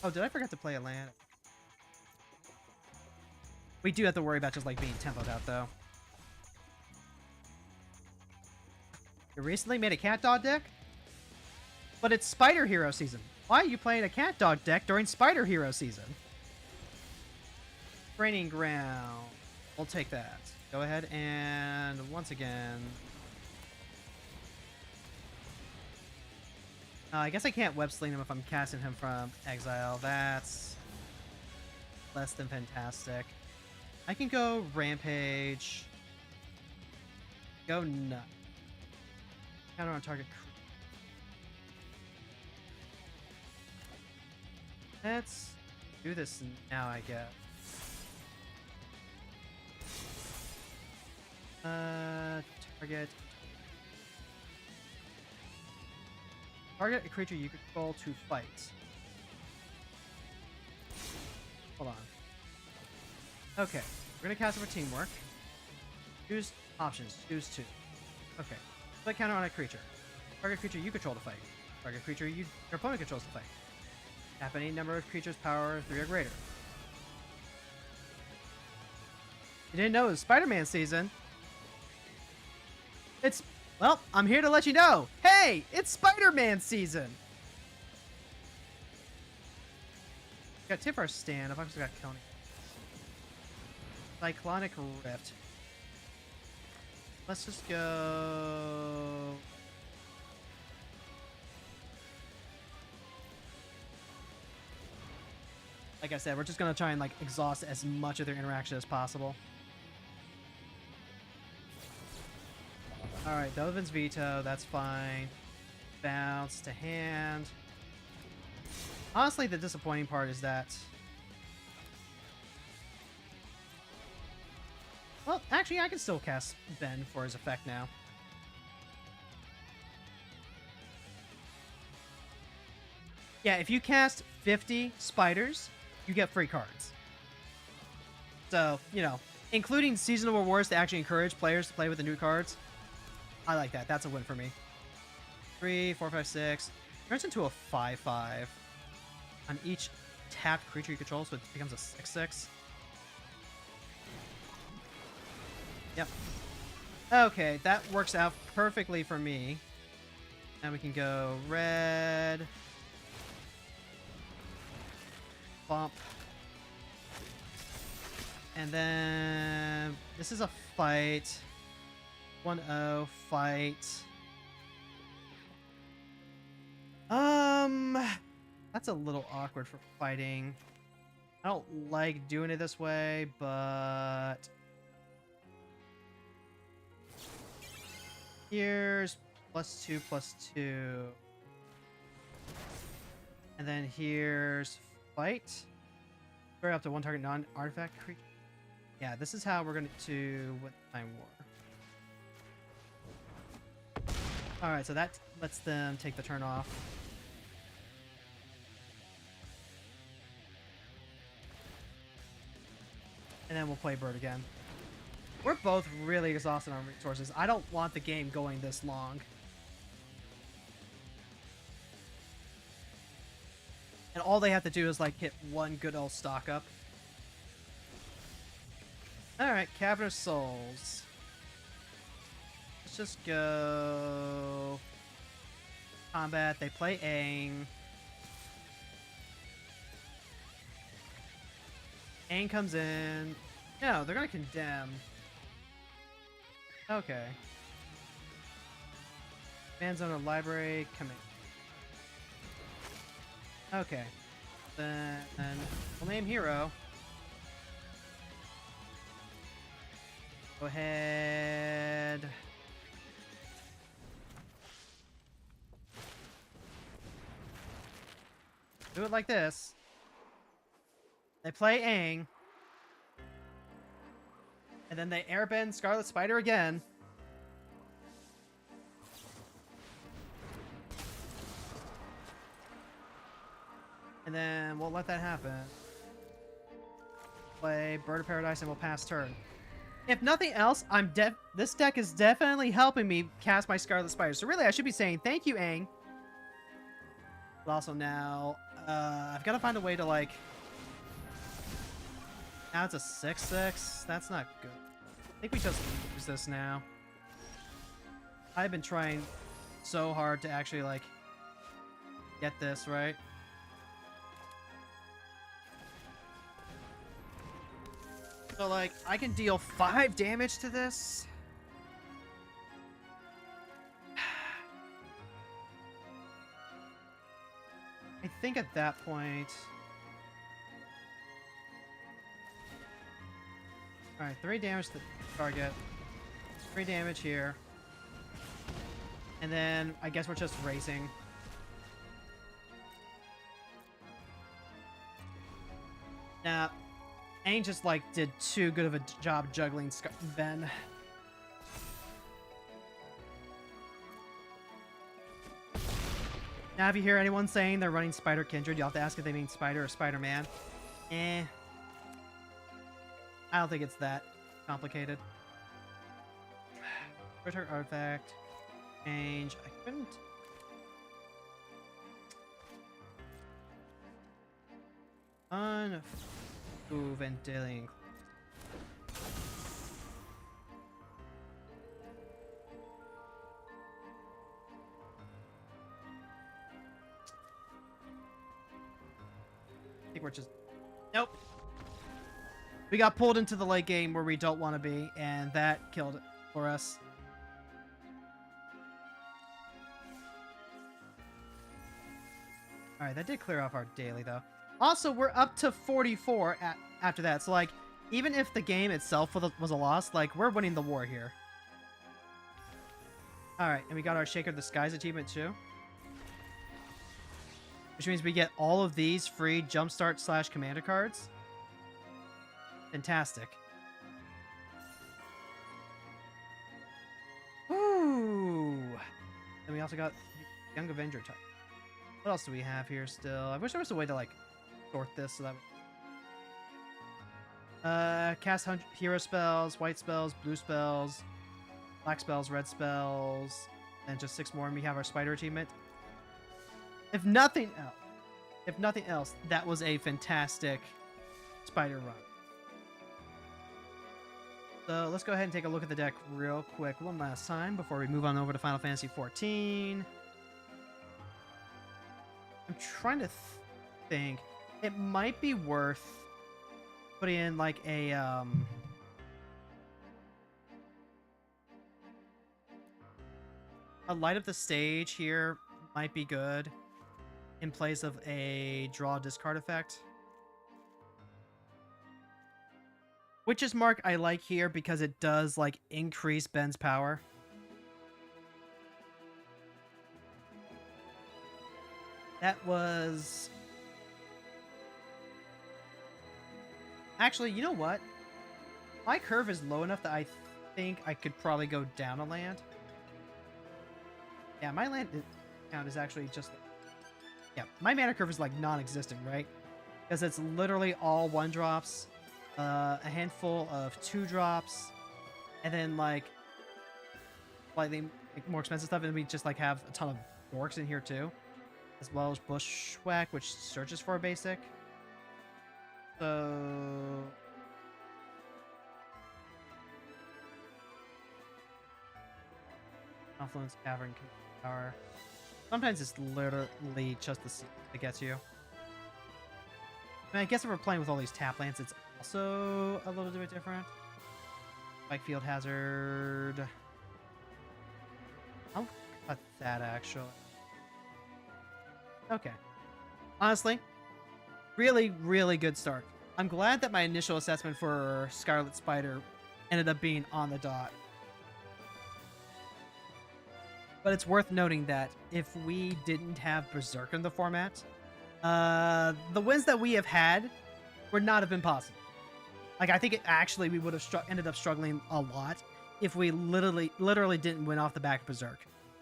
Oh, did I forget to play a land? We do have to worry about just like being tempoed out though. You recently made a cat dog deck? But it's Spider Hero season. Why are you playing a cat dog deck during Spider Hero season? Training ground. We'll take that. Go ahead and once again. I guess I can't web sling him if I'm casting him from exile. That's less than fantastic. I can go rampage. Go nut. Counter on target. Let's do this now, I guess. Target. Target a creature you control to fight. Hold on. Okay, we're gonna cast it for teamwork. Choose options. Choose 2. Okay. Put counter on a creature. Target creature you control to fight. Target creature your opponent controls to fight. Tap any number of creatures power 3 or greater. You didn't know it was Spider-Man season? It's... Well, I'm here to let you know. Hey, it's Spider-Man season! Got Tifar Stand. I've also got Coney. Cyclonic Rift. Let's just go... Like I said, we're just going to try and like exhaust as much of their interaction as possible. Alright, Dovin's Veto, that's fine. Bounce to hand. Honestly, the disappointing part is that... Well, actually, I can still cast Ben for his effect now. Yeah, if you cast 50 spiders, you get free cards. So, you know, including seasonal rewards to actually encourage players to play with the new cards. I like that. That's a win for me. 3, 4, 5, 6. Turns into a 5/5 on each tapped creature you control, so it becomes a 6/6. Yep. Okay, that works out perfectly for me. Now we can go red. Bump. And then this is a fight. 1-0 fight. That's a little awkward for fighting. I don't like doing it this way, but here's +2/+2. And then here's fight. Square up to one target non-artifact creature. Yeah, this is how we're going to win the Time War. Alright, so that lets them take the turn off. And then we'll play Bird again. We're both really exhausted on resources. I don't want the game going this long. And all they have to do is like hit one good old stock up. Alright, Cavern of Souls. Let's just go combat. They play Aang. Aang comes in. No, they're gonna condemn. Okay. Command zone or library. Come in. Okay. Then we'll name hero. Go ahead. Do it like this. They play Aang. And then they airbend Scarlet Spider again. And then we'll let that happen. Play Bird of Paradise and we'll pass turn. If nothing else, this deck is definitely helping me cast my Scarlet Spider. So really, I should be saying thank you, Aang. But also now, I've got to find a way to like... Now it's a 6/6. That's not good. I think we just use this now. I've been trying so hard to actually like get this right. So like I can deal 5 damage to this. I think at that point. Alright, 3 damage to the target. 3 damage here. And then I guess we're just racing. Now, Aang just like did too good of a job juggling Ben. Now, if you hear anyone saying they're running Spider Kindred, you'll have to ask if they mean Spider or Spider-Man. I don't think it's that complicated. Return artifact. Change. I couldn't. Ooh, ventilating. I think we're just... Nope. We got pulled into the late game where we don't want to be, and that killed it for us. Alright, that did clear off our daily, though. Also, we're up to 44 after that, so, like, even if the game itself was a loss, like, we're winning the war here. Alright, and we got our Shaker of the Skies achievement, too. Which means we get all of these free Jumpstart / Commander cards. Fantastic. Ooh. And we also got Young Avenger type. What else do we have here still? I wish there was a way to like sort this so that cast hero spells, white spells, blue spells, black spells, red spells, and just 6 more and we have our spider achievement. If nothing else, that was a fantastic spider run. So let's go ahead and take a look at the deck real quick one last time before we move on over to Final Fantasy XIV. I'm trying to think. It might be worth putting in like a light up the stage here might be good in place of a draw discard effect. Witch's Mark I like here because it does like increase Ben's power. That was... Actually, you know what? My curve is low enough that I think I could probably go down a land. Yeah, my land count is actually just... Yeah, my mana curve is like non-existent, right? Because it's literally all 1-drops, a handful of 2-drops, and then like slightly more expensive stuff, and we just like have a ton of dorks in here too, as well as Bushwhack, which searches for a basic. So Confluence, Cavern, Tower. Sometimes it's literally just the sea that gets you. I mean, I guess if we're playing with all these tap lands, it's also a little bit different. Like Field Hazard. I'll cut that actually. Okay. Honestly, really, really good start. I'm glad that my initial assessment for Scarlet Spider ended up being on the dot. But it's worth noting that if we didn't have Berserk in the format, the wins that we have had would not have been possible. Like, I think we would have ended up struggling a lot if we literally didn't win off the back of Berserk.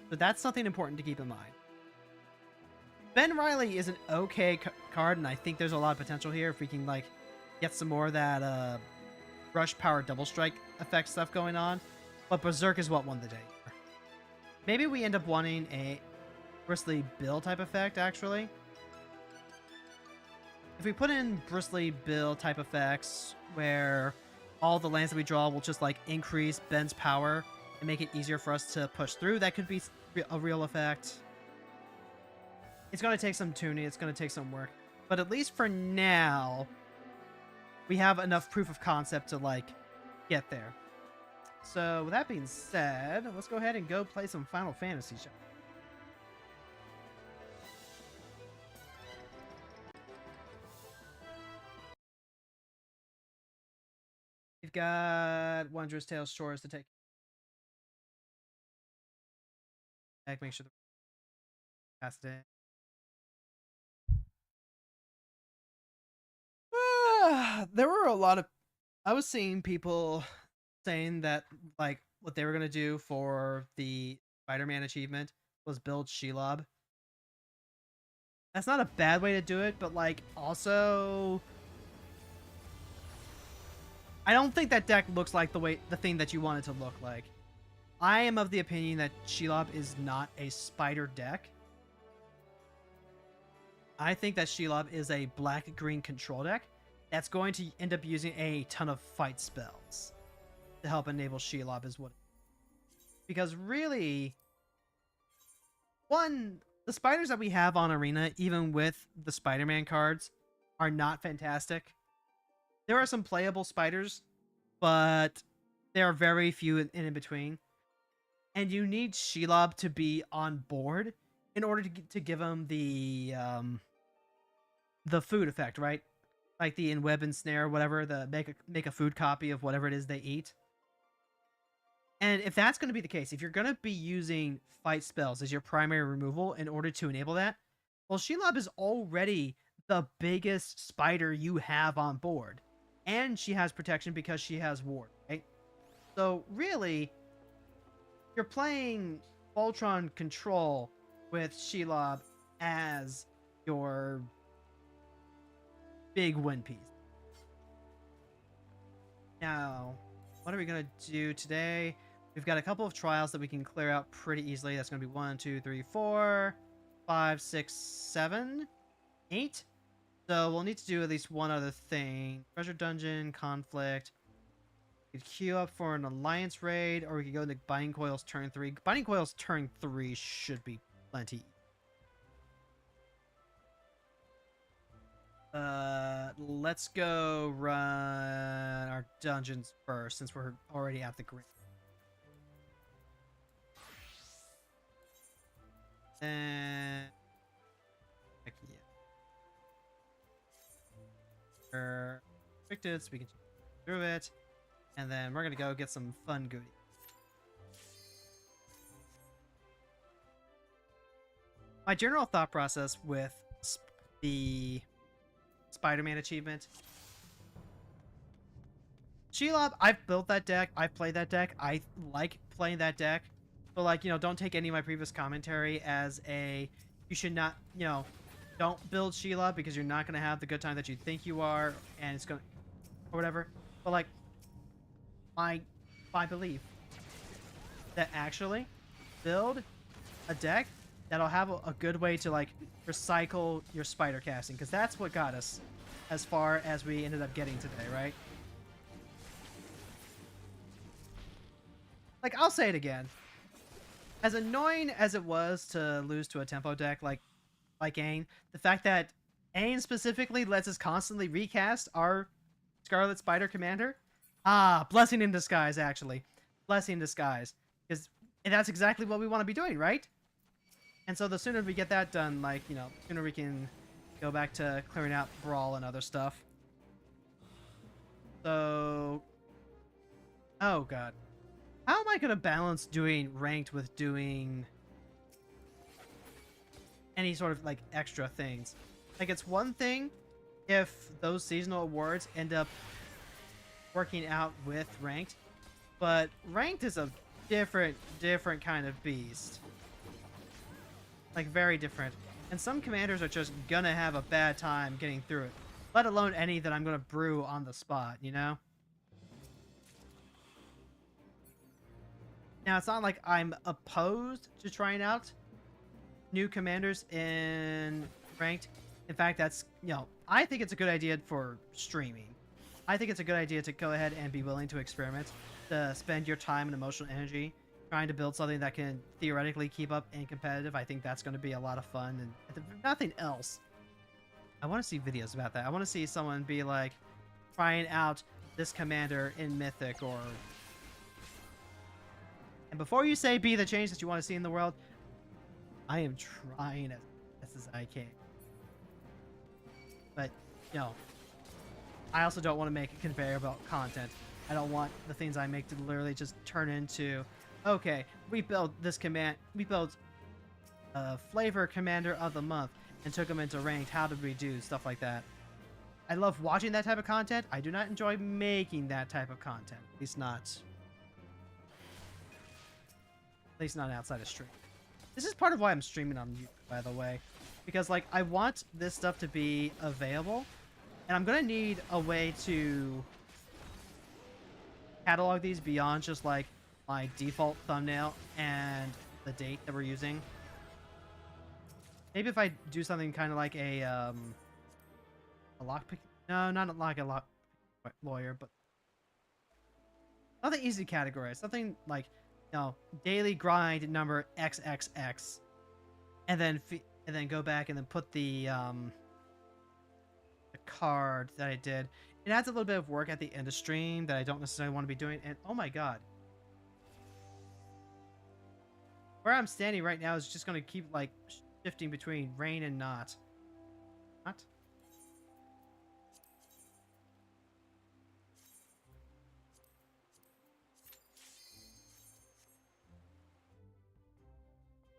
So that's something important to keep in mind. Ben Riley is an okay card, and I think there's a lot of potential here if we can, like, get some more of that Rush Power Double Strike effect stuff going on. But Berserk is what won the day. Maybe we end up wanting a Bristly Bill type effect, actually. If we put in Bristly Bill type effects where all the lands that we draw will just like increase Ben's power and make it easier for us to push through, that could be a real effect. It's going to take some tuning, it's going to take some work. But at least for now, we have enough proof of concept to like get there. So with that being said, let's go ahead and go play some Final Fantasy, shall we? We've got Wondrous Tales, Chores to take. Make sure the pass it in. There were a lot of... I was seeing people saying that like what they were gonna do for the Spider-Man achievement was build Shelob. That's not a bad way to do it, but like also I don't think that deck looks like the thing that you want it to look like. I am of the opinion that Shelob is not a spider deck. I think that Shelob is a black-green control deck that's going to end up using a ton of fight spells to help enable Shelob is what. Because really, one, the spiders that we have on Arena, even with the Spider-Man cards, are not fantastic. There are some playable spiders, but there are very few in between. And you need Shelob to be on board in order to give him the food effect, right? Like the Enweb and Snare, whatever, the make a food copy of whatever it is they eat. And if that's going to be the case, if you're going to be using fight spells as your primary removal in order to enable that, well, Shelob is already the biggest spider you have on board. And she has protection because she has ward, right? So really, you're playing Voltron Control with Shelob as your big win piece. Now, what are we going to do today? We've got a couple of trials that we can clear out pretty easily. That's going to be 1, 2, 3, 4, 5, 6, 7, 8. So we'll need to do at least one other thing. Treasure Dungeon, Conflict. We could queue up for an alliance raid, or we could go into Binding Coils turn 3. Binding Coils turn 3 should be plenty. Let's go run our dungeons first, since we're already at the grid. And heck yeah. We're restricted, so we can through it. And then we're gonna go get some fun goodies. My general thought process with the Spider-Man achievement. Shelob, I've built that deck. I've played that deck. I like playing that deck. But, like, you know, don't take any of my previous commentary as a, you should not, you know, don't build Shelob because you're not going to have the good time that you think you are, and it's going to, or whatever. But, like, my belief that actually build a deck that'll have a good way to, like, recycle your spider casting, because that's what got us as far as we ended up getting today, right? Like, I'll say it again. As annoying as it was to lose to a tempo deck like Aang, the fact that Aang specifically lets us constantly recast our Scarlet Spider Commander, blessing in disguise, actually. Blessing in disguise. Because that's exactly what we want to be doing, right? And so the sooner we get that done, like, you know, the sooner we can go back to clearing out Brawl and other stuff. So... oh, God. How am I going to balance doing ranked with doing any sort of, like, extra things? Like, it's one thing if those seasonal awards end up working out with ranked, but ranked is a different kind of beast. Like, very different. And some commanders are just gonna have a bad time getting through it. Let alone any that I'm gonna brew on the spot, you know? Now, it's not like I'm opposed to trying out new commanders in ranked. In fact, that's, you know, I think it's a good idea for streaming. I think it's a good idea to go ahead and be willing to experiment, to spend your time and emotional energy trying to build something that can theoretically keep up in competitive. I think that's going to be a lot of fun. And if nothing else, I want to see videos about that. I want to see someone be like trying out this commander in Mythic, or... And before you say be the change that you want to see in the world, I am trying as best as I can. But, you know, I also don't want to make a conveyor belt content. I don't want the things I make to literally just turn into, okay, we built this command, we built a flavor commander of the month and took them into ranked. How did we do? Stuff like that. I love watching that type of content. I do not enjoy making that type of content. At least not outside of stream. This is part of why I'm streaming on YouTube, by the way. Because, like, I want this stuff to be available. And I'm going to need a way to catalog these beyond just, like, my default thumbnail and the date that we're using. Maybe if I do something kind of like a lockpick. No, not like a lock lawyer, but something easy to categorize. Something like, you know, daily grind number XXX, and then go back and then put the card that I did. It adds a little bit of work at the end of stream that I don't necessarily want to be doing. And oh my god, where I'm standing right now is just going to keep like shifting between rain and not. What?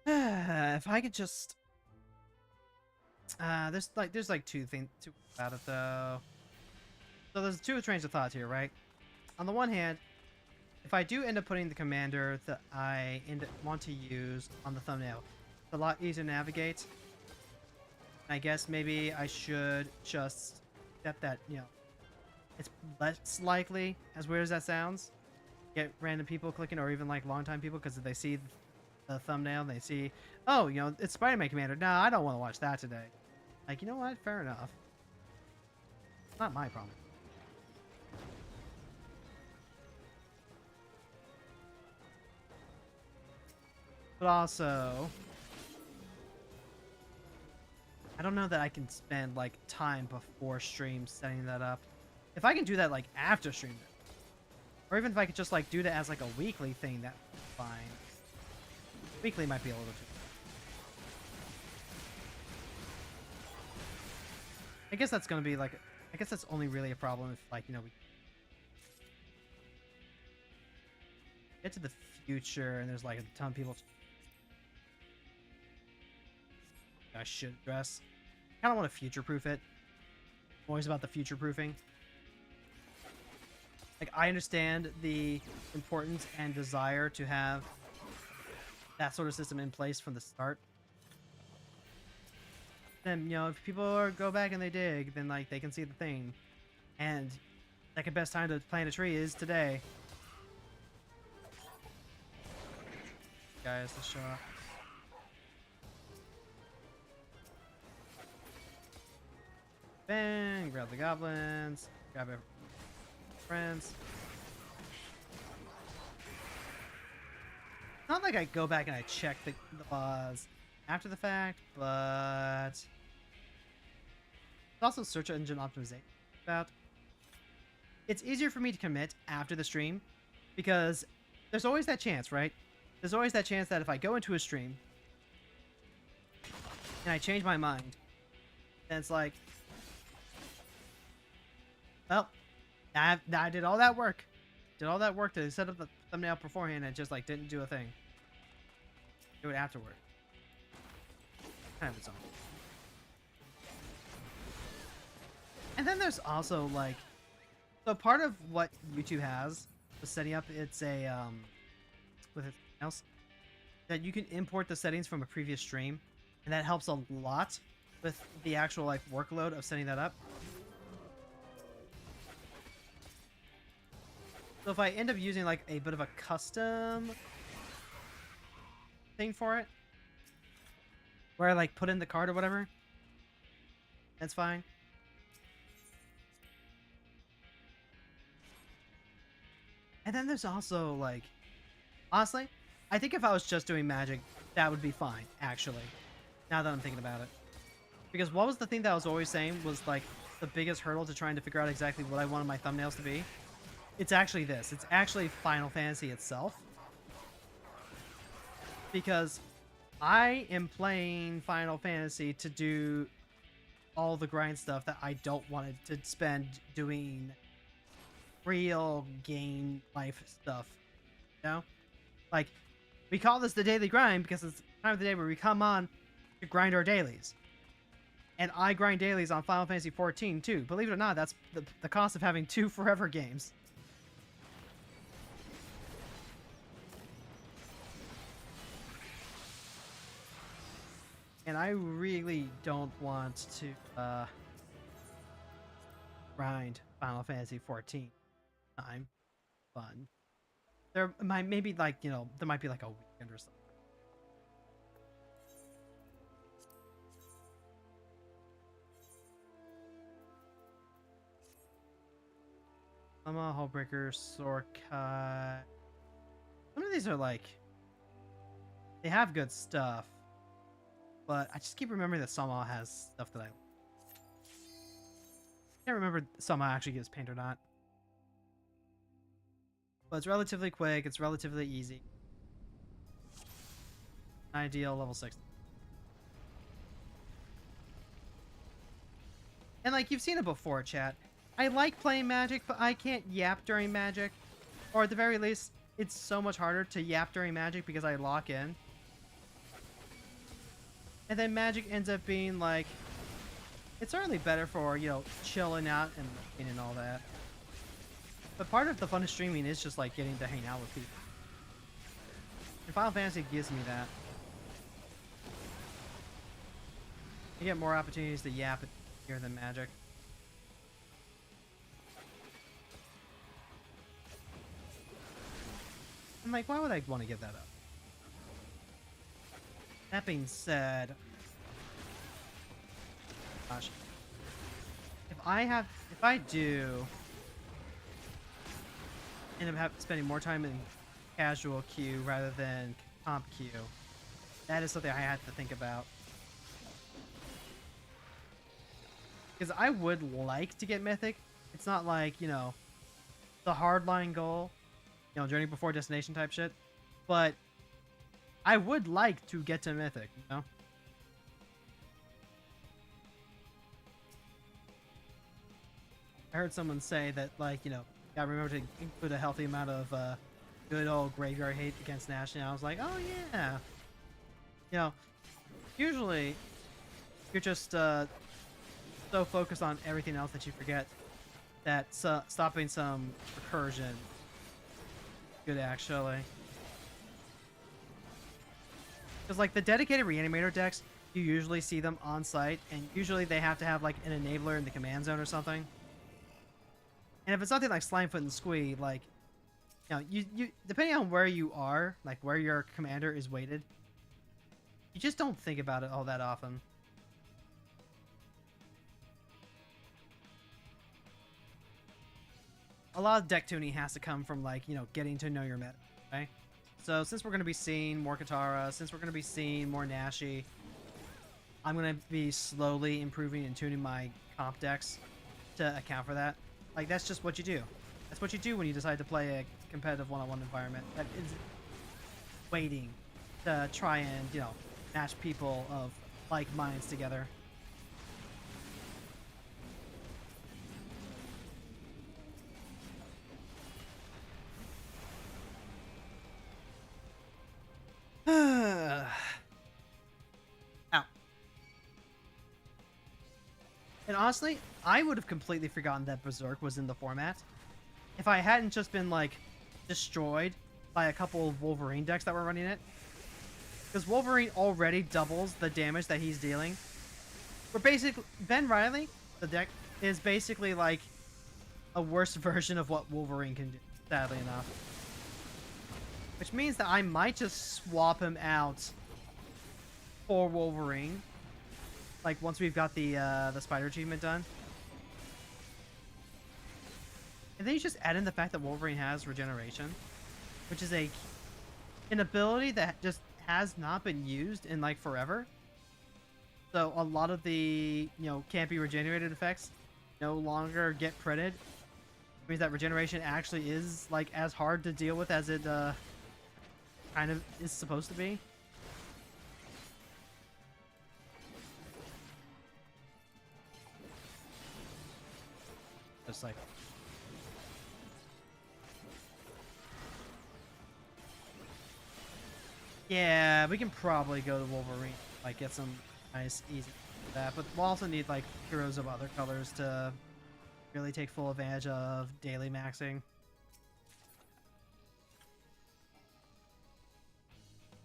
If I could just there's like two things about it though. So there's two trains of thought here, right? On the one hand, if I do end up putting the commander that I want to use on the thumbnail, it's a lot easier to navigate. I guess maybe I should just accept that, you know, it's less likely, as weird as that sounds, get random people clicking, or even like longtime people, because if they see the thumbnail and they see, oh, you know, it's Spider-Man Commander. No, I don't want to watch that today. Like, you know what? Fair enough. Not my problem. But also, I don't know that I can spend like time before stream setting that up. If I can do that like after stream, or even if I could just like do that as like a weekly thing, that's fine. Weekly might be a little too. I guess that's gonna be like, I guess that's only really a problem if like, you know, we get to the future and there's like a ton of people I should address. I kind of want to future-proof it. I'm always about the future-proofing. Like, I understand the importance and desire to have that sort of system in place from the start. Then, you know, if people go back and they dig, then, like, they can see the thing. And, like, the best time to plant a tree is today. Guys, let's show up. Bang! Grab the goblins. Grab our friends. Not like I go back and I check the laws after the fact, but it's also search engine optimization. About it's easier for me to commit after the stream because there's always that chance, right? There's always that chance that if I go into a stream and I change my mind, then it's like, well, I did all that work. Did all that work to set up the thumbnail beforehand and just like didn't do a thing. Do it afterward. Kind of its own. And then there's also like, so part of what YouTube has was setting up, it's a with it else that you can import the settings from a previous stream, and that helps a lot with the actual like workload of setting that up. So if I end up using like a bit of a custom thing for it, where I like put in the card or whatever, that's fine. And then there's also like, honestly, I think if I was just doing magic, that would be fine, actually, now that I'm thinking about it. Because what was the thing that I was always saying was like the biggest hurdle to trying to figure out exactly what I wanted my thumbnails to be? It's actually this. It's actually Final Fantasy itself. Because I am playing Final Fantasy to do all the grind stuff that I don't want to spend doing real game life stuff. You know? Like, we call this the daily grind because it's the time of the day where we come on to grind our dailies. And I grind dailies on Final Fantasy XIV too. Believe it or not, that's the cost of having 2 forever games. And I really don't want to grind Final Fantasy XIV time. Fun. There might maybe like, you know, there might be like a weekend or something. Hullbreaker, Sorkai. Some of these are like, they have good stuff. But I just keep remembering that Sama has stuff that I can't remember if Sama actually gives paint or not. But it's relatively quick, it's relatively easy. Ideal level 6. And like you've seen it before, chat. I like playing Magic, but I can't yap during Magic. Or at the very least, it's so much harder to yap during Magic because I lock in. And then Magic ends up being like, it's certainly better for, you know, chilling out and all that. But part of the fun of streaming is just like getting to hang out with people. And Final Fantasy gives me that. You get more opportunities to yap here than Magic. I'm like, why would I want to give that up? That being said, gosh, if I do end up spending more time in casual queue rather than comp queue, That is something I had to think about. Because I would like to get Mythic. It's not like, you know, the hardline goal, you know, journey before destination type shit. But I would like to get to Mythic, you know? I heard someone say that, like, you know, gotta remember to include a healthy amount of good old graveyard hate against Nash. And I was like, oh yeah. You know, usually you're just so focused on everything else that you forget that stopping some recursion good actually. Because like the dedicated reanimator decks, you usually see them on site, and usually they have to have like an enabler in the command zone or something. And if it's something like Slimefoot and Squee, like, you know, you depending on where you are, like where your commander is weighted, you just don't think about it all that often. A lot of deck tuning has to come from, like, you know, getting to know your meta, okay? So since we're going to be seeing more Katara, since we're going to be seeing more Nashi, I'm going to be slowly improving and tuning my comp decks to account for that. Like, that's just what you do. That's what you do when you decide to play a competitive one-on-one environment. That is waiting to try and, you know, match people of like minds together. Ow. And honestly, I would have completely forgotten that Berserk was in the format if I hadn't just been, like, destroyed by a couple of Wolverine decks that were running it. Because Wolverine already doubles the damage that he's dealing. We're basically... Ben Riley, the deck, is basically, like, a worse version of what Wolverine can do, sadly enough. Which means that I might just swap him out for Wolverine. Like, once we've got the spider achievement done. And then you just add in the fact that Wolverine has regeneration. Which is an ability that just has not been used in, like, forever. So a lot of the, you know, can't be regenerated effects no longer get printed. Which means that regeneration actually is, like, as hard to deal with as it, kind of is supposed to be. Just like... Yeah, we can probably go to Wolverine. Like, get some nice, easy that. But we'll also need, like, heroes of other colors to really take full advantage of daily maxing.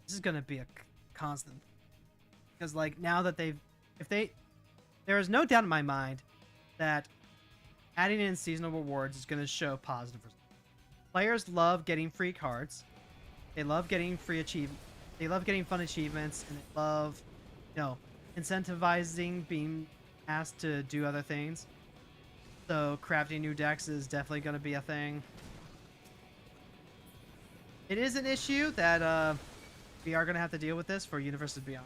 This is gonna be a constant, because, like, now that there is no doubt in my mind that adding in seasonal rewards is gonna show positive results. Players love getting free cards. They love getting free achievements. They love getting fun achievements, and they love, you know, incentivizing being asked to do other things. So crafting new decks is definitely gonna be a thing. It is an issue that we are going to have to deal with this for Universes Beyond.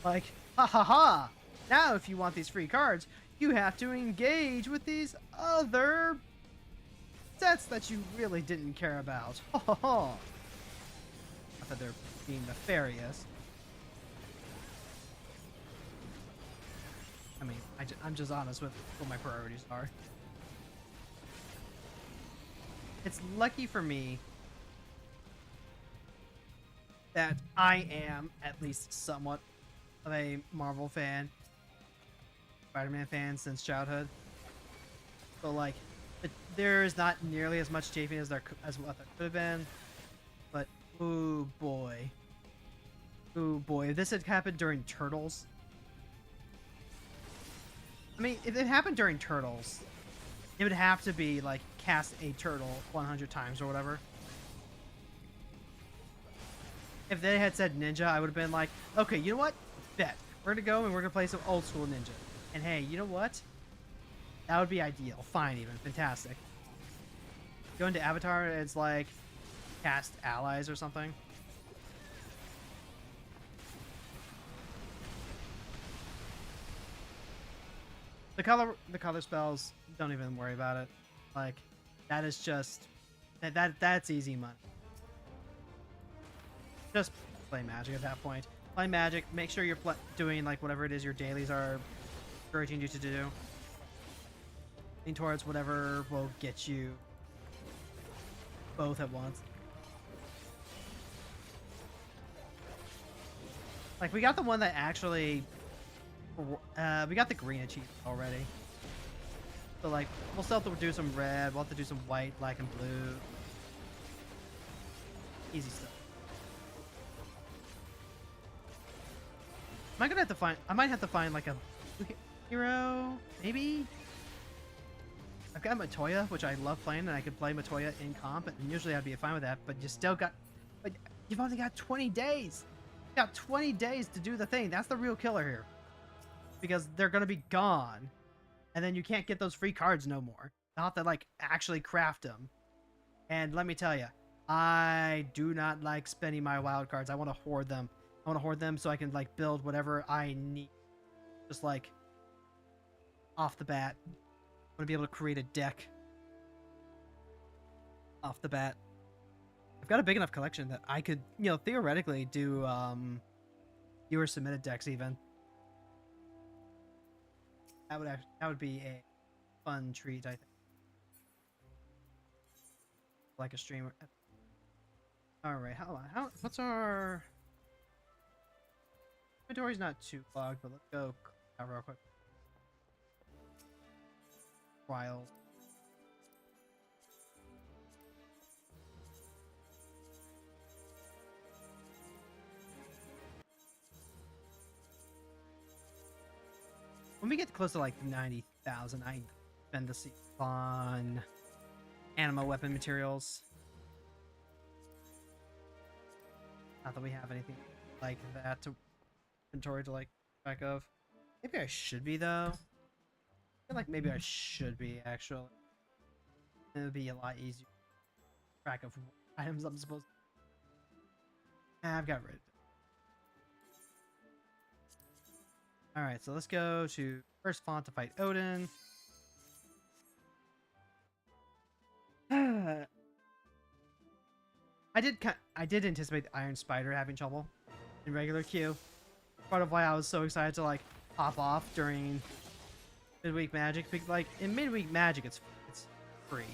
Like, ha ha ha! Now if you want these free cards, you have to engage with these other sets that you really didn't care about. Ha ha ha! Not that they're being nefarious. I mean, I'm just honest with what my priorities are. It's lucky for me that I am at least somewhat of a Marvel fan, Spider-Man fan since childhood. So, like, there is not nearly as much chafing as what there could have been. But ooh boy, if this had happened during Turtles. I mean, if it happened during Turtles, it would have to be like cast a turtle 100 times or whatever. If they had said ninja, I would have been like, okay, you know what? Bet. We're going to go and we're going to play some old school ninja. And hey, you know what? That would be ideal. Fine, even. Fantastic. Go into Avatar, it's like cast allies or something. The color spells, don't even worry about it. Like, that is just that's easy money. Just play Magic at that point. Play Magic. Make sure you're doing like whatever it is your dailies are encouraging you to do. Lean towards whatever will get you both at once. Like, we got the one that actually we got the green achievement already. So like, we'll still have to do some red, we'll have to do some white, black, and blue. Easy stuff. I might have to find like a hero, maybe? I've got Matoya, which I love playing, and I could play Matoya in comp, and usually I'd be fine with that, but but you've only got 20 days! You got 20 days to do the thing. That's the real killer here. Because they're gonna be gone, and then you can't get those free cards no more. You'll have to, like, actually craft them. And let me tell you, I do not like spending my wild cards. I want to hoard them. I want to hoard them so I can, like, build whatever I need. Just, like, off the bat. I want to be able to create a deck. Off the bat. I've got a big enough collection that I could, you know, theoretically do, viewer submitted decks even. That would be a fun treat, I think. Like a streamer. Alright, what's our... Inventory's not too clogged, but let's go real quick. Trials. When we get close to like 90,000, I spend the seed on animal weapon materials. Not that we have anything like that to inventory to like track of. Maybe I should be though. I feel like maybe I should be actually. It would be a lot easier to track of what items I'm supposed to. I've got rid of it. Alright, so let's go to first font to fight Odin. I did anticipate the Iron Spider having trouble in regular queue. Part of why I was so excited to like pop off during midweek Magic. Because, like, in midweek Magic, it's free.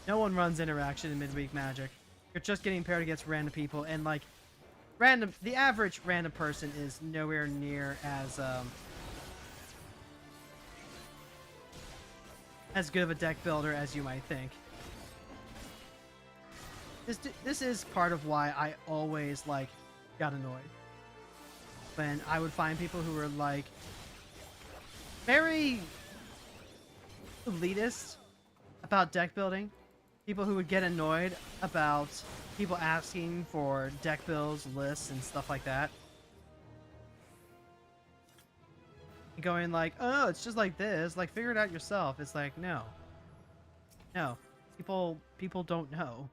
No one runs interaction in midweek Magic. You're just getting paired against random people, and like the average random person is nowhere near as good of a deck builder as you might think. This is part of why I always like got annoyed when I would find people who were like very elitist about deck building. People who would get annoyed about people asking for deck builds, lists, and stuff like that. Going like, oh, it's just like this. Like, figure it out yourself. It's like, no. No. People don't know.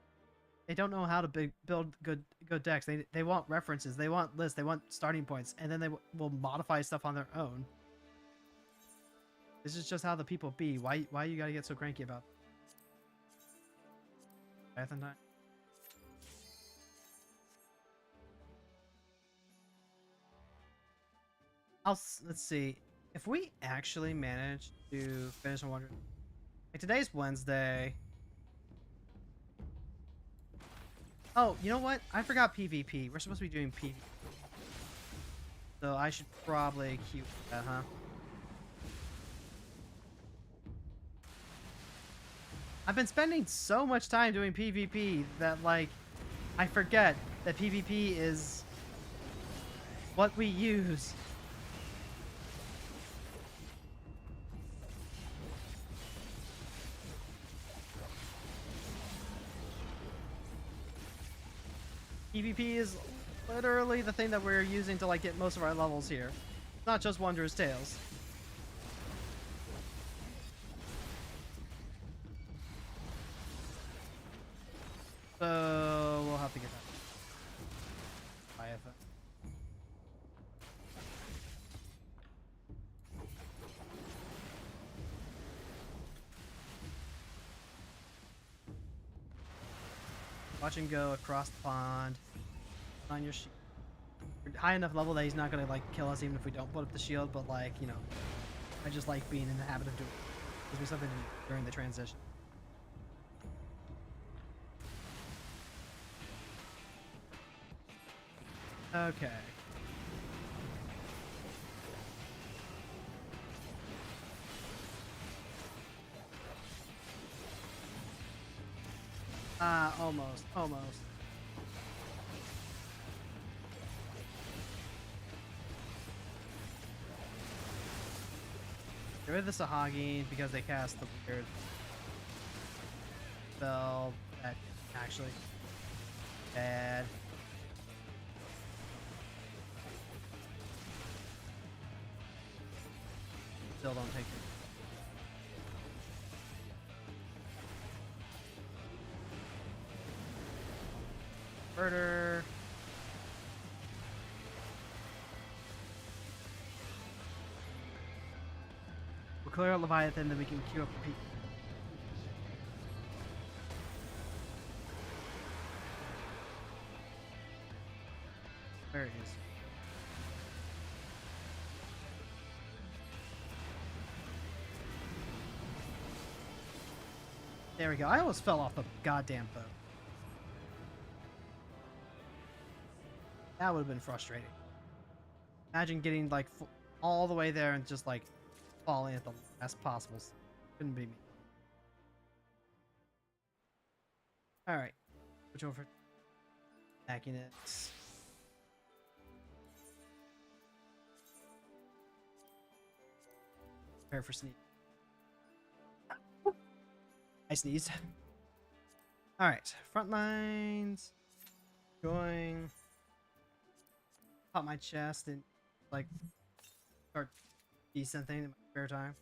They don't know how to build good decks. They want references. They want lists. They want starting points. And then they will modify stuff on their own. This is just how the people be. Why you gotta get so cranky about it? Let's see if we actually manage to finish on 100. Like, today's Wednesday. Oh, you know what? I forgot PvP. We're supposed to be doing PvP, so I should probably queue that, huh? I've been spending so much time doing PvP that, like, I forget that PvP is what we use. PvP is literally the thing that we're using to, like, get most of our levels here. Not just Wondrous Tales. So we'll have to get that. Watch him go across the pond. On your shield. We're high enough level that he's not gonna like kill us even if we don't put up the shield, but like, you know, I just like being in the habit of doing it. Gives me something to do during the transition. Okay. Almost. Get rid of the Sahagi because they cast the weird spell that actually bad. Still don't take it. Murder. We'll clear out Leviathan, then we can queue up the peak. There it is. There we go. I almost fell off the goddamn boat. That would have been frustrating. Imagine getting like all the way there and just like falling at the last possible. Couldn't be me. All right, switch over. Hacking it. Prepare for sneeze. I sneezed. All right, front lines. Going. Pop my chest and like start decent thing in my spare time.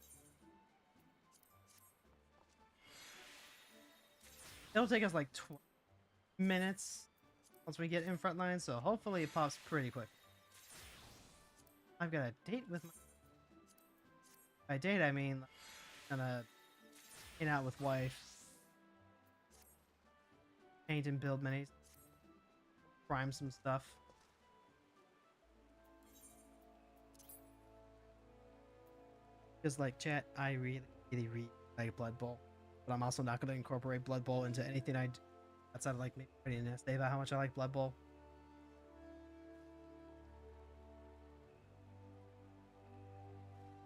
It'll take us like 20 minutes once we get in front line, so hopefully it pops pretty quick. I've got a date with my... By date, I mean gonna hang out with wife, paint and build minis, prime some stuff. Because, like, chat, I really like Blood Bowl. But I'm also not going to incorporate Blood Bowl into anything I do outside of, like, maybe putting an essay about how much I like Blood Bowl.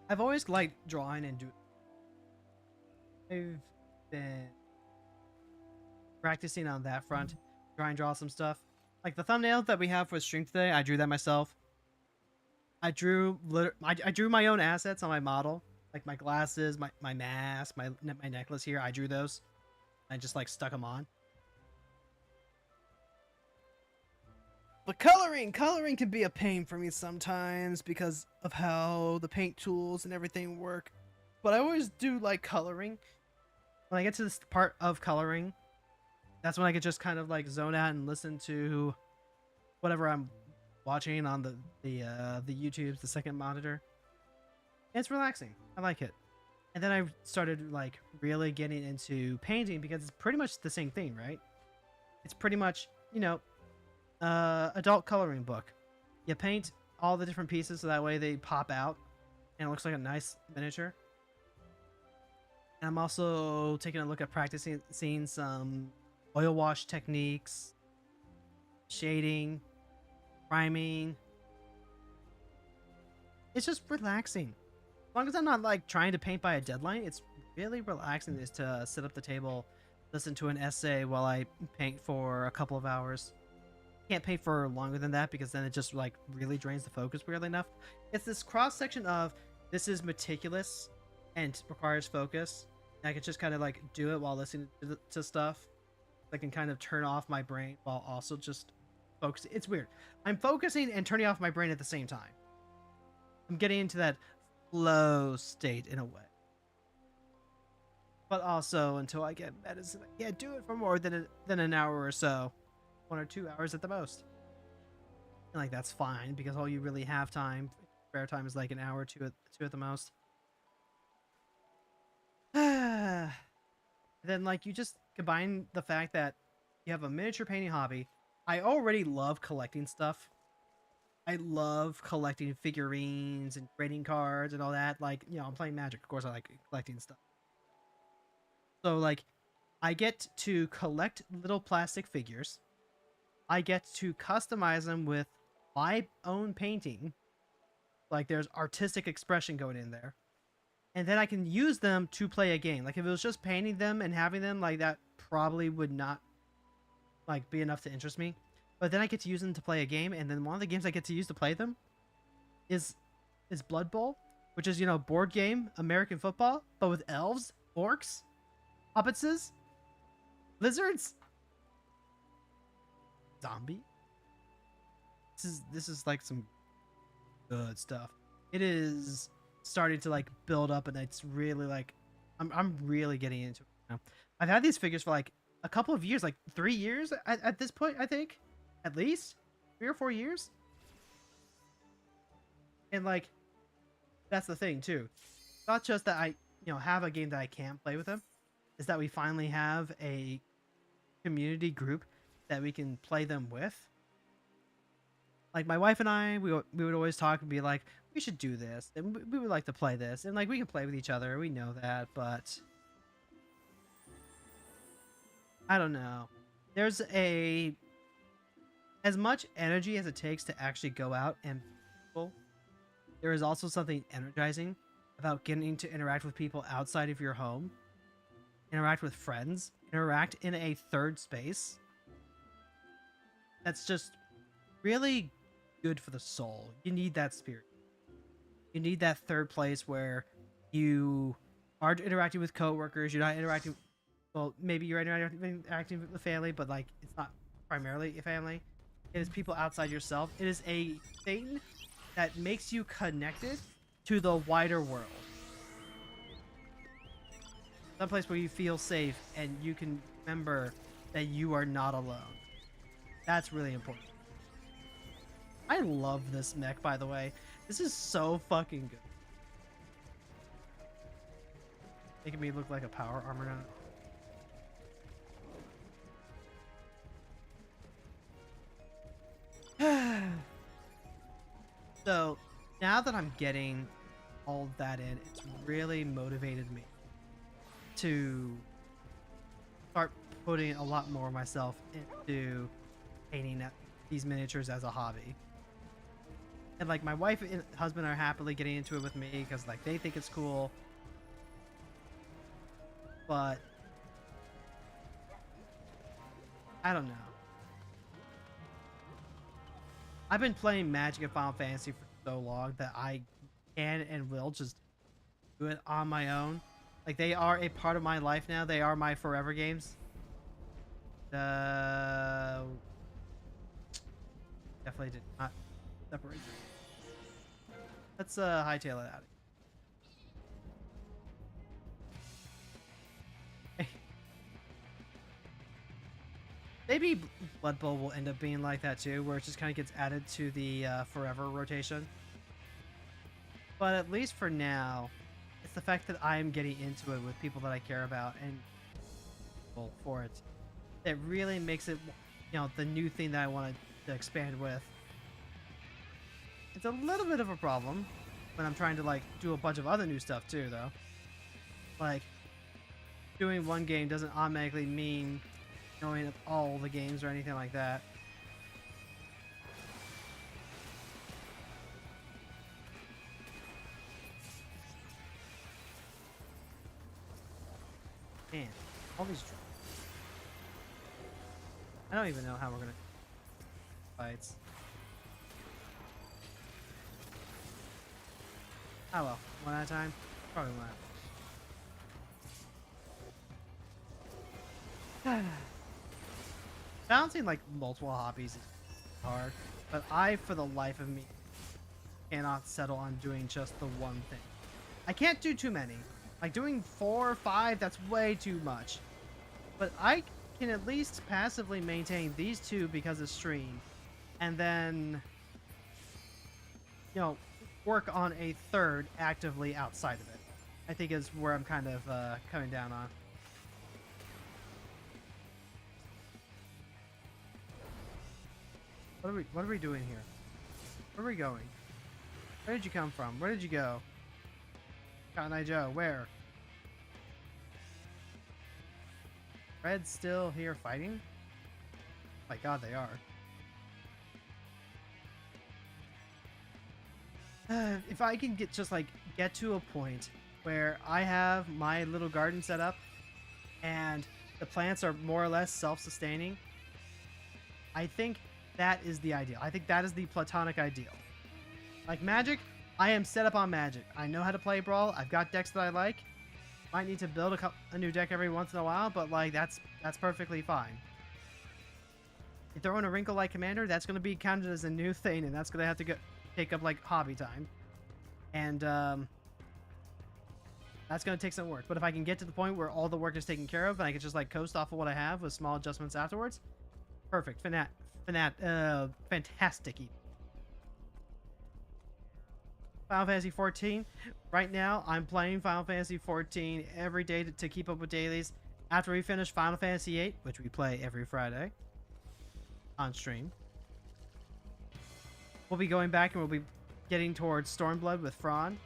I've always liked drawing and doing... I've been practicing on that front. Try and draw some stuff. Like, the thumbnail that we have for stream today, I drew that myself. I drew my own assets on my model, like my glasses, my mask, my necklace here. I drew those. I just like stuck them on. But coloring can be a pain for me sometimes because of how the paint tools and everything work. But I always do like coloring. When I get to this part of coloring, that's when I can just kind of like zone out and listen to whatever I'm watching on the YouTube's the second monitor. It's relaxing. I like it. And then I started like really getting into painting because it's pretty much the same thing, right? It's pretty much, you know, adult coloring book. You paint all the different pieces so that way they pop out and it looks like a nice miniature. And I'm also taking a look at practicing seeing some oil wash techniques, shading, priming. It's just relaxing. As long as I'm not like trying to paint by a deadline, it's really relaxing is to sit up the table, listen to an essay while I paint for a couple of hours. Can't paint for longer than that because then it just like really drains the focus weirdly enough. It's this cross section of this is meticulous and requires focus. And I can just kind of like do it while listening to stuff. I can kind of turn off my brain while also just focusing. It's weird. I'm focusing and turning off my brain at the same time. I'm getting into that flow state in a way. But also until I get medicine, I can't do it for more than an hour or so. 1 or 2 hours at the most. And like that's fine because all you really have time, spare time is like an hour or two at the most. Then like you just combine the fact that you have a miniature painting hobby. I already love collecting stuff. I love collecting figurines and trading cards and all that. Like, I'm playing Magic. Of course, I like collecting stuff. So, like, I get to collect little plastic figures. I get to customize them with my own painting. Like, there's artistic expression going in there. And then I can use them to play a game. Like, if it was just painting them and having them, like, that probably would not, like, be enough to interest me. But then I get to use them to play a game, and then one of the games I get to use to play them is Blood Bowl, which is, board game American football, but with elves, orcs, hobbitses, lizards, zombie. This is like some good stuff. It is starting to like build up, and it's really like I'm really getting into it now. I've had these figures for like a couple of years, like 3 years at this point, I think. At least 3 or 4 years. And like, that's the thing too. Not just that I, have a game that I can play with them, is that we finally have a community group that we can play them with. Like my wife and I, we would always talk and be like, we should do this, and we would like to play this, and like we can play with each other. We know that, but I don't know. There's as much energy as it takes to actually go out and people, there is also something energizing about getting to interact with people outside of your home, interact with friends, interact in a third space. That's just really good for the soul. You need that spirit. You need that third place where you are interacting with coworkers. You're not interacting. Well, maybe you're interacting with family, but like it's not primarily your family. It is people outside yourself. It is a thing that makes you connected to the wider world. Some place where you feel safe and you can remember that you are not alone. That's really important. I love this mech, by the way. This is so fucking good. Making me look like a power armor now. So now that I'm getting all that in, it's really motivated me to start putting a lot more of myself into painting these miniatures as a hobby. And like my wife and husband are happily getting into it with me because like they think it's cool. But I don't know. I've been playing Magic and Final Fantasy for so long that I can and will just do it on my own. Like they are a part of my life now. They are my forever games. Definitely did not separate. Let's hightail it out. Maybe Blood Bowl will end up being like that too, where it just kind of gets added to the forever rotation. But at least for now, it's the fact that I'm getting into it with people that I care about and for it that really makes it, the new thing that I want to expand with. It's a little bit of a problem when I'm trying to like do a bunch of other new stuff too, though. Like doing one game doesn't automatically mean knowing all the games or anything like that. Man, all these I don't even know how we're gonna fights. Oh well, one at a time? Probably one at a time. Balancing like multiple hobbies is hard, but I, for the life of me, cannot settle on doing just the one thing. I can't do too many. Like doing 4 or 5, that's way too much. But I can at least passively maintain these two because of stream, and then, work on a third actively outside of it. I think is where I'm kind of coming down on. What are we doing here? Where are we going? Where did you come from? Where did you go? Cotton Eye Joe, where? Red's still here fighting? My god, they are. If I can get to a point where I have my little garden set up and the plants are more or less self-sustaining, I think that is the ideal. I think that is the platonic ideal. Like Magic, I am set up on Magic. I know how to play Brawl. I've got decks that I like. Might need to build a new deck every once in a while, but like that's perfectly fine. You throw in a wrinkle like Commander, that's going to be counted as a new thing, and that's going to have to take up like hobby time. And that's going to take some work. But if I can get to the point where all the work is taken care of and I can just like coast off of what I have with small adjustments afterwards, perfect. Fantastic. Final Fantasy 14. Right now, I'm playing Final Fantasy 14 every day to keep up with dailies. After we finish Final Fantasy 8, which we play every Friday on stream, we'll be going back and we'll be getting towards Stormblood with Thrawn,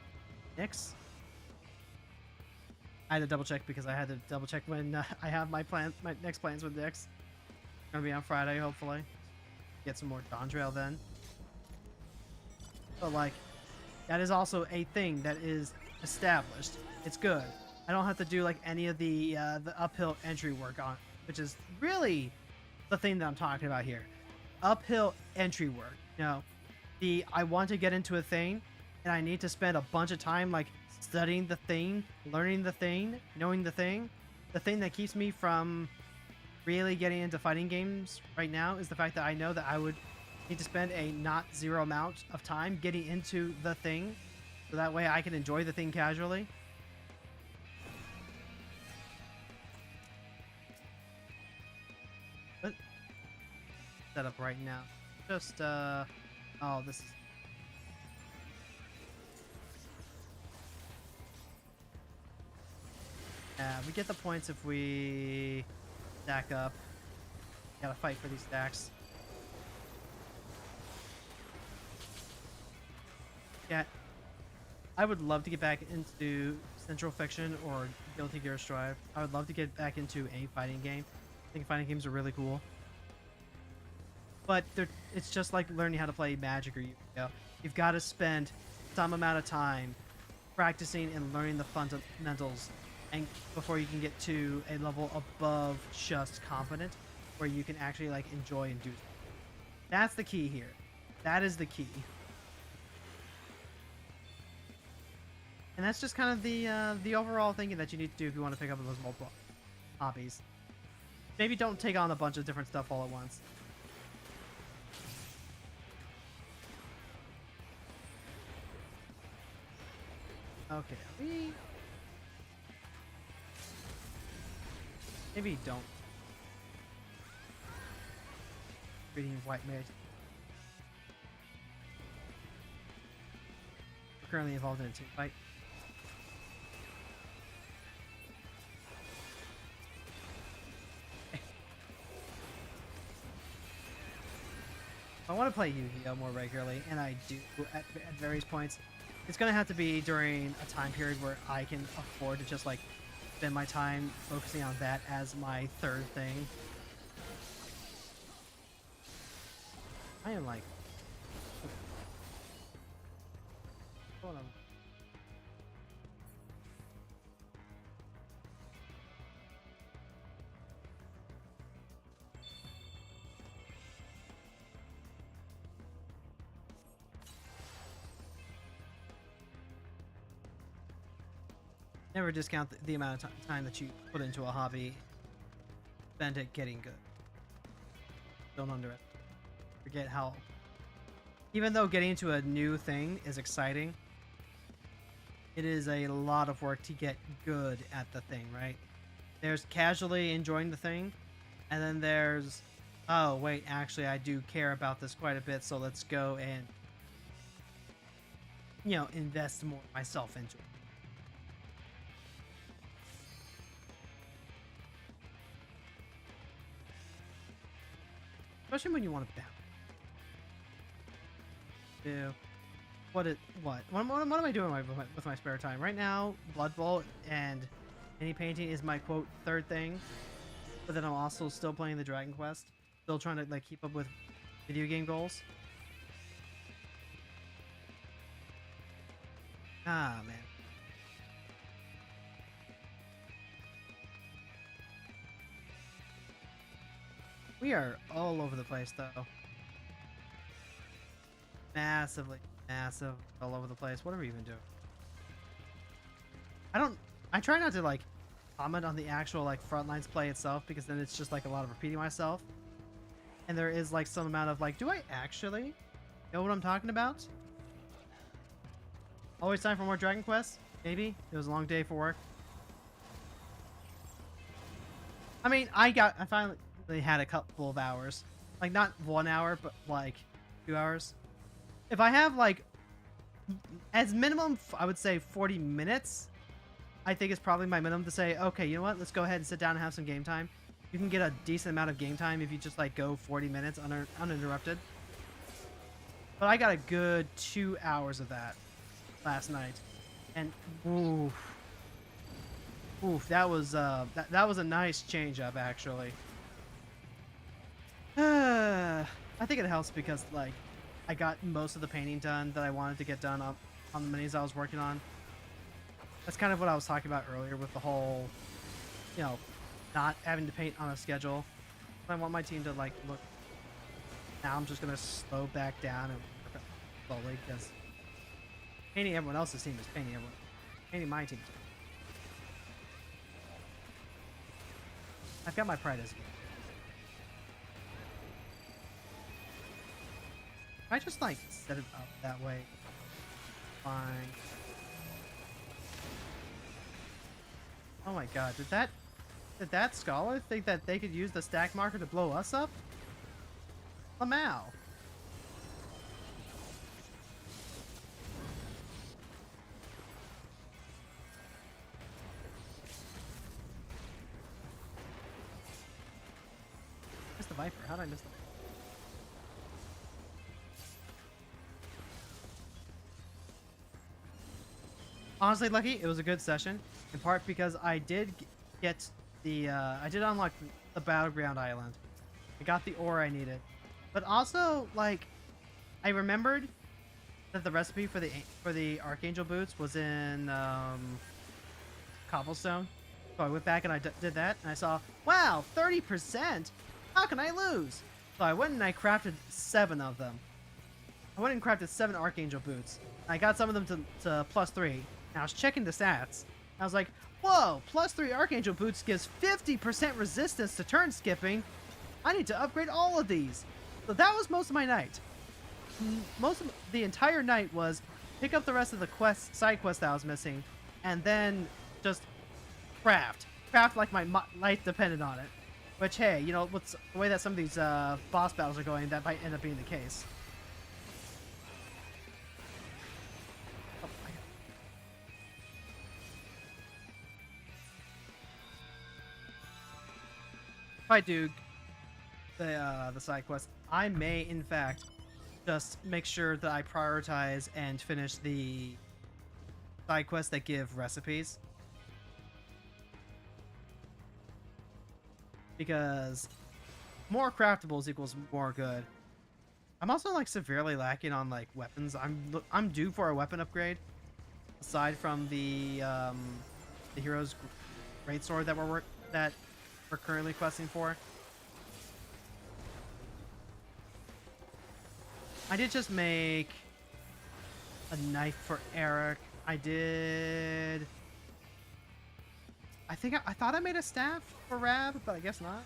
Nyx. I had to double check because I had to double check when I have my next plans with Nyx. Gonna be on Friday, hopefully. Get some more Dawntrail then. But like, that is also a thing that is established. It's good. I don't have to do like any of the uphill entry work on, which is really the thing that I'm talking about here. Uphill entry work. You know, I want to get into a thing, and I need to spend a bunch of time like studying the thing, learning the thing, knowing the thing. The thing that keeps me from really getting into fighting games right now is the fact that I know that I would need to spend a not zero amount of time getting into the thing, so that way I can enjoy the thing casually. But set up right now. Just oh, this is we get the points if we stack up. Gotta fight for these stacks. Yeah, I would love to get back into Central Fiction or Guilty Gear Strive. I would love to get back into a fighting game. I think fighting games are really cool. But it's just like learning how to play Magic or Yu-Gi-Oh! You've got to spend some amount of time practicing and learning the fundamentals, and before you can get to a level above just competent, where you can actually like enjoy and do it. That's the key here. That is the key. And that's just kind of the overall thinking that you need to do if you want to pick up those multiple hobbies. Maybe don't take on a bunch of different stuff all at once. Okay, maybe don't. Reading White Mage. We're currently involved in a team fight. I want to play Yu-Gi-Oh! More regularly, and I do at various points. It's going to have to be during a time period where I can afford to just like spend my time focusing on that as my third thing. I am like... Hold on. Never discount the amount of time that you put into a hobby. Spend it getting good. Don't underestimate. Forget how... Even though getting into a new thing is exciting, it is a lot of work to get good at the thing, right? There's casually enjoying the thing, and then there's, oh, wait, actually, I do care about this quite a bit, so let's go and, you know, invest more myself into it. Especially when you want to balance. do. What am I doing with my spare time right now? Blood Bowl and mini painting is my quote third thing, but then I'm also still playing the Dragon Quest, still trying to like keep up with video game goals. Ah man. We are all over the place though. Massively, massive, all over the place. What are we even doing? I try not to like comment on the actual like Frontlines play itself because then it's just like a lot of repeating myself. And there is like some amount of like, do I actually know what I'm talking about? Always time for more Dragon Quest? Maybe. It was a long day for work. I mean, I finally had a couple of hours. Like not 1 hour, but like 2 hours. If I have like as minimum, I would say 40 minutes. I think it's probably my minimum to say, okay, you know what? Let's go ahead and sit down and have some game time. You can get a decent amount of game time if you just like go 40 minutes uninterrupted. But I got a good 2 hours of that last night, and oof, that was that was a nice change up actually. I think it helps because like I got most of the painting done that I wanted to get done on the minis I was working on. That's kind of what I was talking about earlier with the whole, you know, not having to paint on a schedule. I want my team to like look. Now I'm just gonna slow back down and work up slowly because painting everyone else's team is painting my team. I've got my pride as well. If I just like set it up that way, fine. Oh my god, did that scholar think that they could use the stack marker to blow us up? Lamau. Missed the Viper. How did I miss the Viper? Honestly, Lucky, it was a good session. In part because I did get the, I did unlock the Battleground Island. I got the ore I needed. But also, like, I remembered that the recipe for the Archangel boots was in, Cobblestone. So I went back and I did that, and I saw, wow, 30%? How can I lose? So I went and I crafted 7 of them. I went and crafted 7 Archangel boots. I got some of them to +3. And I was checking the stats. I was like, whoa, +3 Archangel boots gives 50% resistance to turn skipping. I need to upgrade all of these. So that was most of my night. Most of the entire night was pick up the rest of the side quests that I was missing, and then just craft like my life depended on it. Which, hey, you know, what's the way that some of these boss battles are going, that might end up being the case. Oh, if I do the side quest, I may in fact just make sure that I prioritize and finish the side quests that give recipes, because more craftables equals more good. I'm also like severely lacking on like weapons. I'm due for a weapon upgrade aside from the hero's greatsword that we're currently questing for. I did just make a knife for Eric. I thought I made a staff for Rab, but I guess not.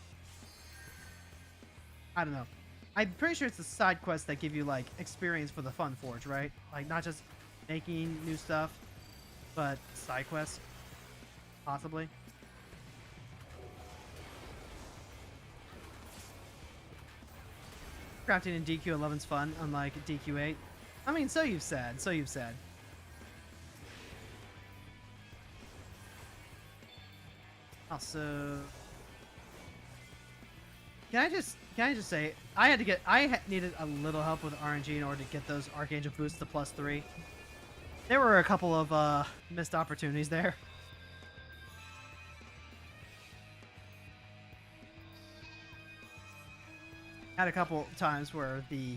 I don't know. I'm pretty sure it's the side quests that give you like experience for the Fun Forge, right? Like not just making new stuff, but side quests, possibly. Crafting in DQ11's fun, unlike DQ8. I mean, so you've said. So you've said. Also, can I just say needed a little help with RNG in order to get those Archangel boosts to +3. There were a couple of missed opportunities there. Had a couple times where the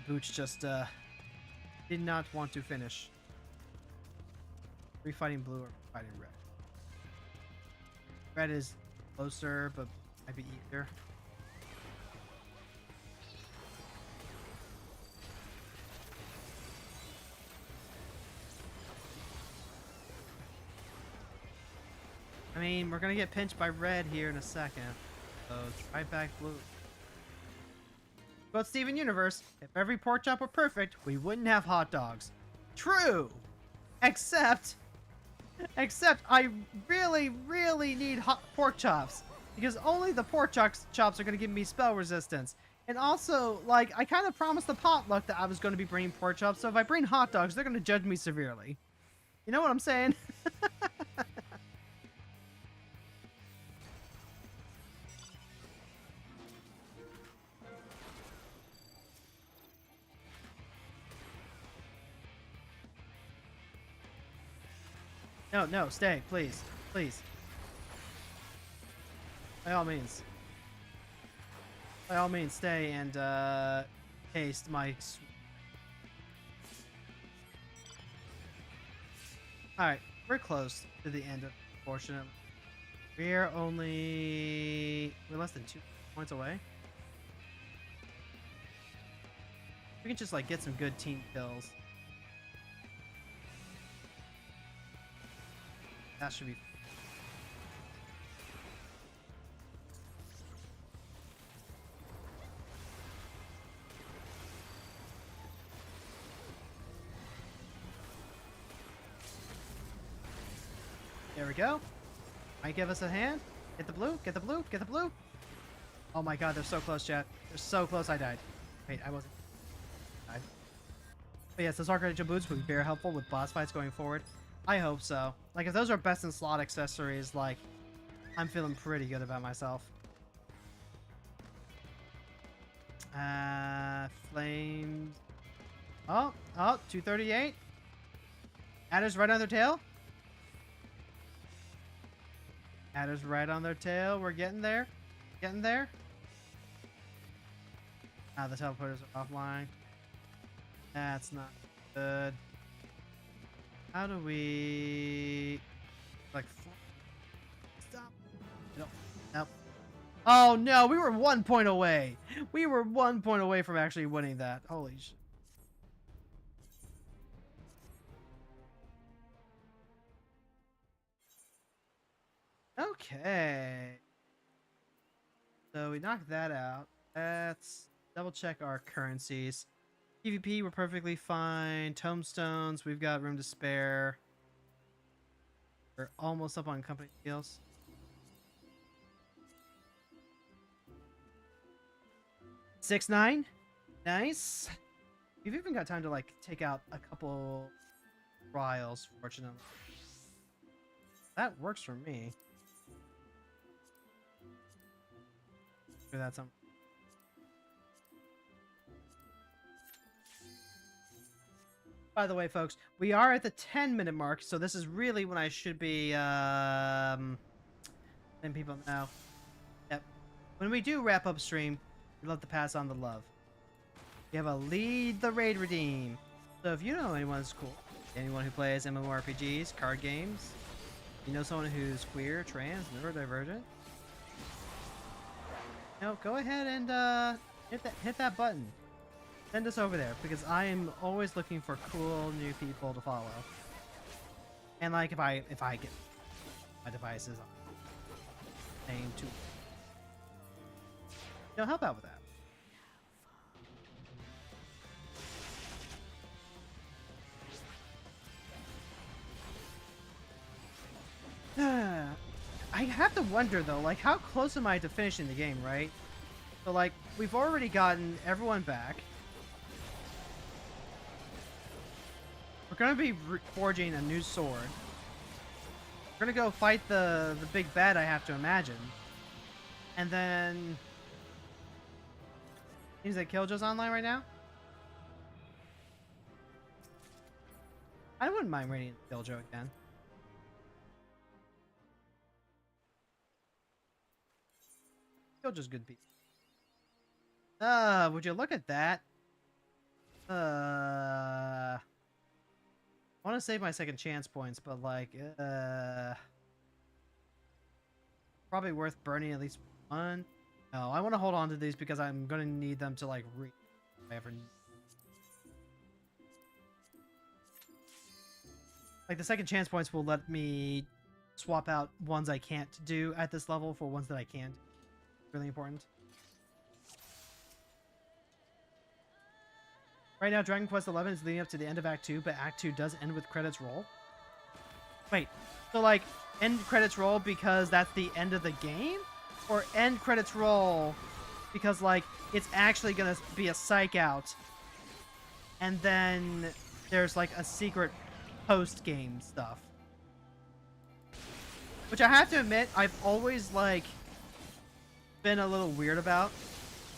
boots just did not want to finish. Are we fighting blue or fighting red? Red is closer, but might be easier. I mean, we're gonna get pinched by red here in a second. So try back blue. But Steven Universe, if every pork chop were perfect, we wouldn't have hot dogs. True! Except I really, really need hot pork chops. Because only the pork chops are going to give me spell resistance. And also, like, I kind of promised the potluck that I was going to be bringing pork chops. So if I bring hot dogs, they're going to judge me severely. You know what I'm saying? No, stay, please. Please. By all means. By all means, stay and, taste my... Alright, we're close to the end, unfortunately. We're less than 2 points away. We can just, like, get some good team kills. That should be... There we go. Might give us a hand. Get the blue, get the blue, get the blue. Oh my god, they're so close, chat. They're so close I died. Wait, I wasn't. Died. But yes, those Archangel boots would be very helpful with boss fights going forward. I hope so. Like, if those are best in slot accessories, like, I'm feeling pretty good about myself. Flames. Oh, 238. Adder's right on their tail. Adder's right on their tail. We're getting there. Getting there. Ah, the teleporters are offline. That's not good. How do we... Like... Stop. Nope. Oh no, we were 1 point away. We were 1 point away from actually winning that. Holy shit. Okay. So we knocked that out. Let's double check our currencies. PvP, we're perfectly fine. Tomestones, we've got room to spare. We're almost up on company deals. $6.9. Nice. We've even got time to, like, take out a couple trials, fortunately. That works for me. For that some. By the way, folks, we are at the 10-minute mark, so this is really when I should be, letting people know. Yep. When we do wrap up stream, we love to pass on the love. We have a lead the raid redeem. So if you know anyone who's cool, anyone who plays MMORPGs, card games, you know someone who's queer, trans, neurodivergent, go ahead and hit that button. Send us over there, because I am always looking for cool new people to follow. And like if I get my devices on name to help out with that. I have to wonder though, like how close am I to finishing the game, right? So like we've already gotten everyone back. We're gonna be forging a new sword. We're gonna go fight the big bad, I have to imagine. And then... Seems like Killjoy's online right now. I wouldn't mind raiding Killjoy again. Killjoy's good people. Would you look at that? I want to save my second chance points, but like, probably worth burning at least one. No, I want to hold on to these because I'm gonna need them to like if I ever need. Like the second chance points will let me swap out ones I can't do at this level for ones that I can. Really important. Right now, Dragon Quest XI is leading up to the end of Act 2, but Act 2 does end with credits roll. Wait, so like, end credits roll because that's the end of the game? Or end credits roll because like, it's actually gonna be a psych out, and then there's like a secret post-game stuff. Which I have to admit, I've always like, been a little weird about.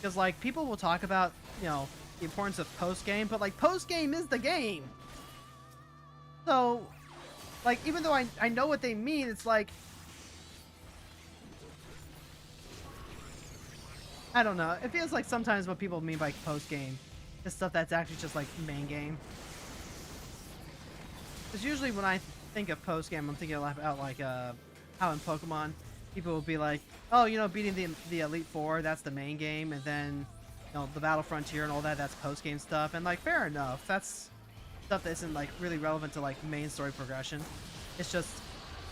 Because like, people will talk about, you know, the importance of post-game, but like post-game is the game. So like, even though I know what they mean, it's like, I don't know, it feels like sometimes what people mean by post-game is stuff that's actually just like main game. Because usually when I think of post-game, I'm thinking about like how in Pokemon people will be like, oh, you know, beating the Elite Four, that's the main game, and then, you know, the Battle Frontier and all that, that's post-game stuff. And like, fair enough, that's stuff that isn't like really relevant to like main story progression. It's just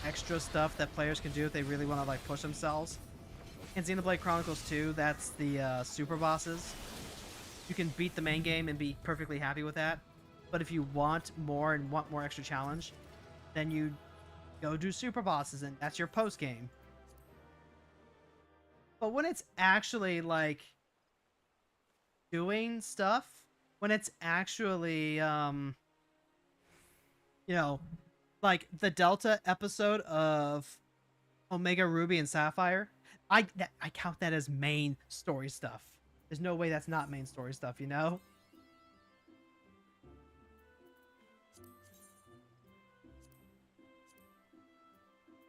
extra stuff that players can do if they really want to like push themselves. In Xenoblade Chronicles 2, that's the super bosses. You can beat the main game and be perfectly happy with that. But if you want more and want more extra challenge, then you go do super bosses, and that's your post game. But when it's actually like doing stuff, when it's actually you know, like the Delta episode of Omega Ruby and Sapphire, I count that as main story stuff. There's no way that's not main story stuff, you know?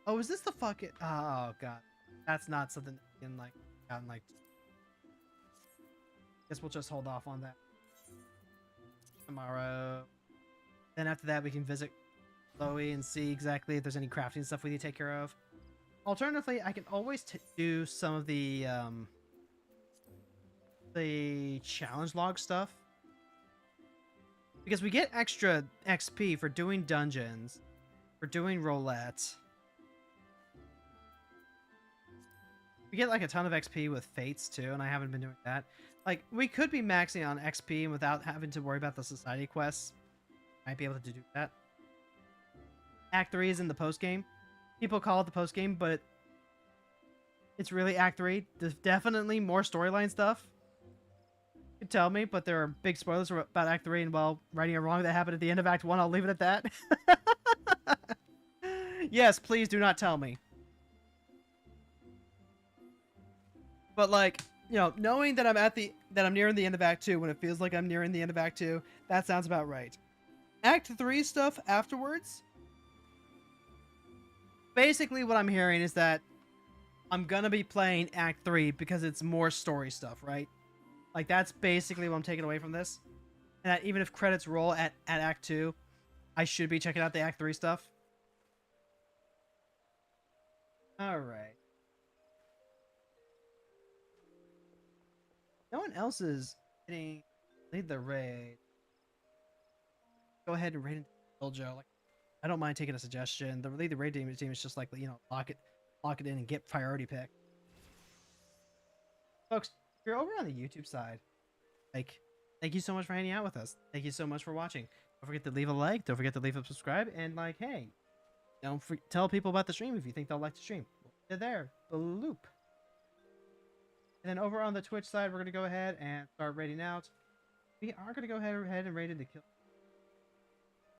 Oh, is this the fucking... Oh, God. That's not something that can, like, gotten, like... Guess we'll just hold off on that tomorrow. Then after that, we can visit Chloe and see exactly if there's any crafting stuff we need to take care of. Alternatively, I can always do some of the challenge log stuff. Because we get extra XP for doing dungeons, for doing roulette. We get like a ton of XP with fates too, and I haven't been doing that. Like, we could be maxing on XP without having to worry about the society quests. Might be able to do that. Act 3 is in the post-game. People call it the post-game, but it's really Act 3. There's definitely more storyline stuff. You can tell me, but there are big spoilers about Act 3, and well, righting or wrong that happened at the end of Act 1, I'll leave it at that. Yes, please do not tell me. But like, you know, knowing that I'm nearing the end of Act 2 when it feels like I'm nearing the end of Act 2, that sounds about right. Act 3 stuff afterwards, basically what I'm hearing is that I'm gonna be playing Act 3 because it's more story stuff, right? Like, that's basically what I'm taking away from this. And that even if credits roll at Act 2, I should be checking out the Act 3 stuff. Alright. No one else is getting lead the raid. Go ahead and raid into Joe. Like, I don't mind taking a suggestion. The lead the raid team is just like, you know, lock it in and get priority pick. Folks, if you're over on the YouTube side, like, thank you so much for hanging out with us. Thank you so much for watching. Don't forget to leave a like. Don't forget to leave a subscribe. And like, hey, tell people about the stream if you think they'll like the stream. They're there. Bloop. And then over on the Twitch side, we're going to go ahead and start raiding out. We are going to go ahead and raid into kill.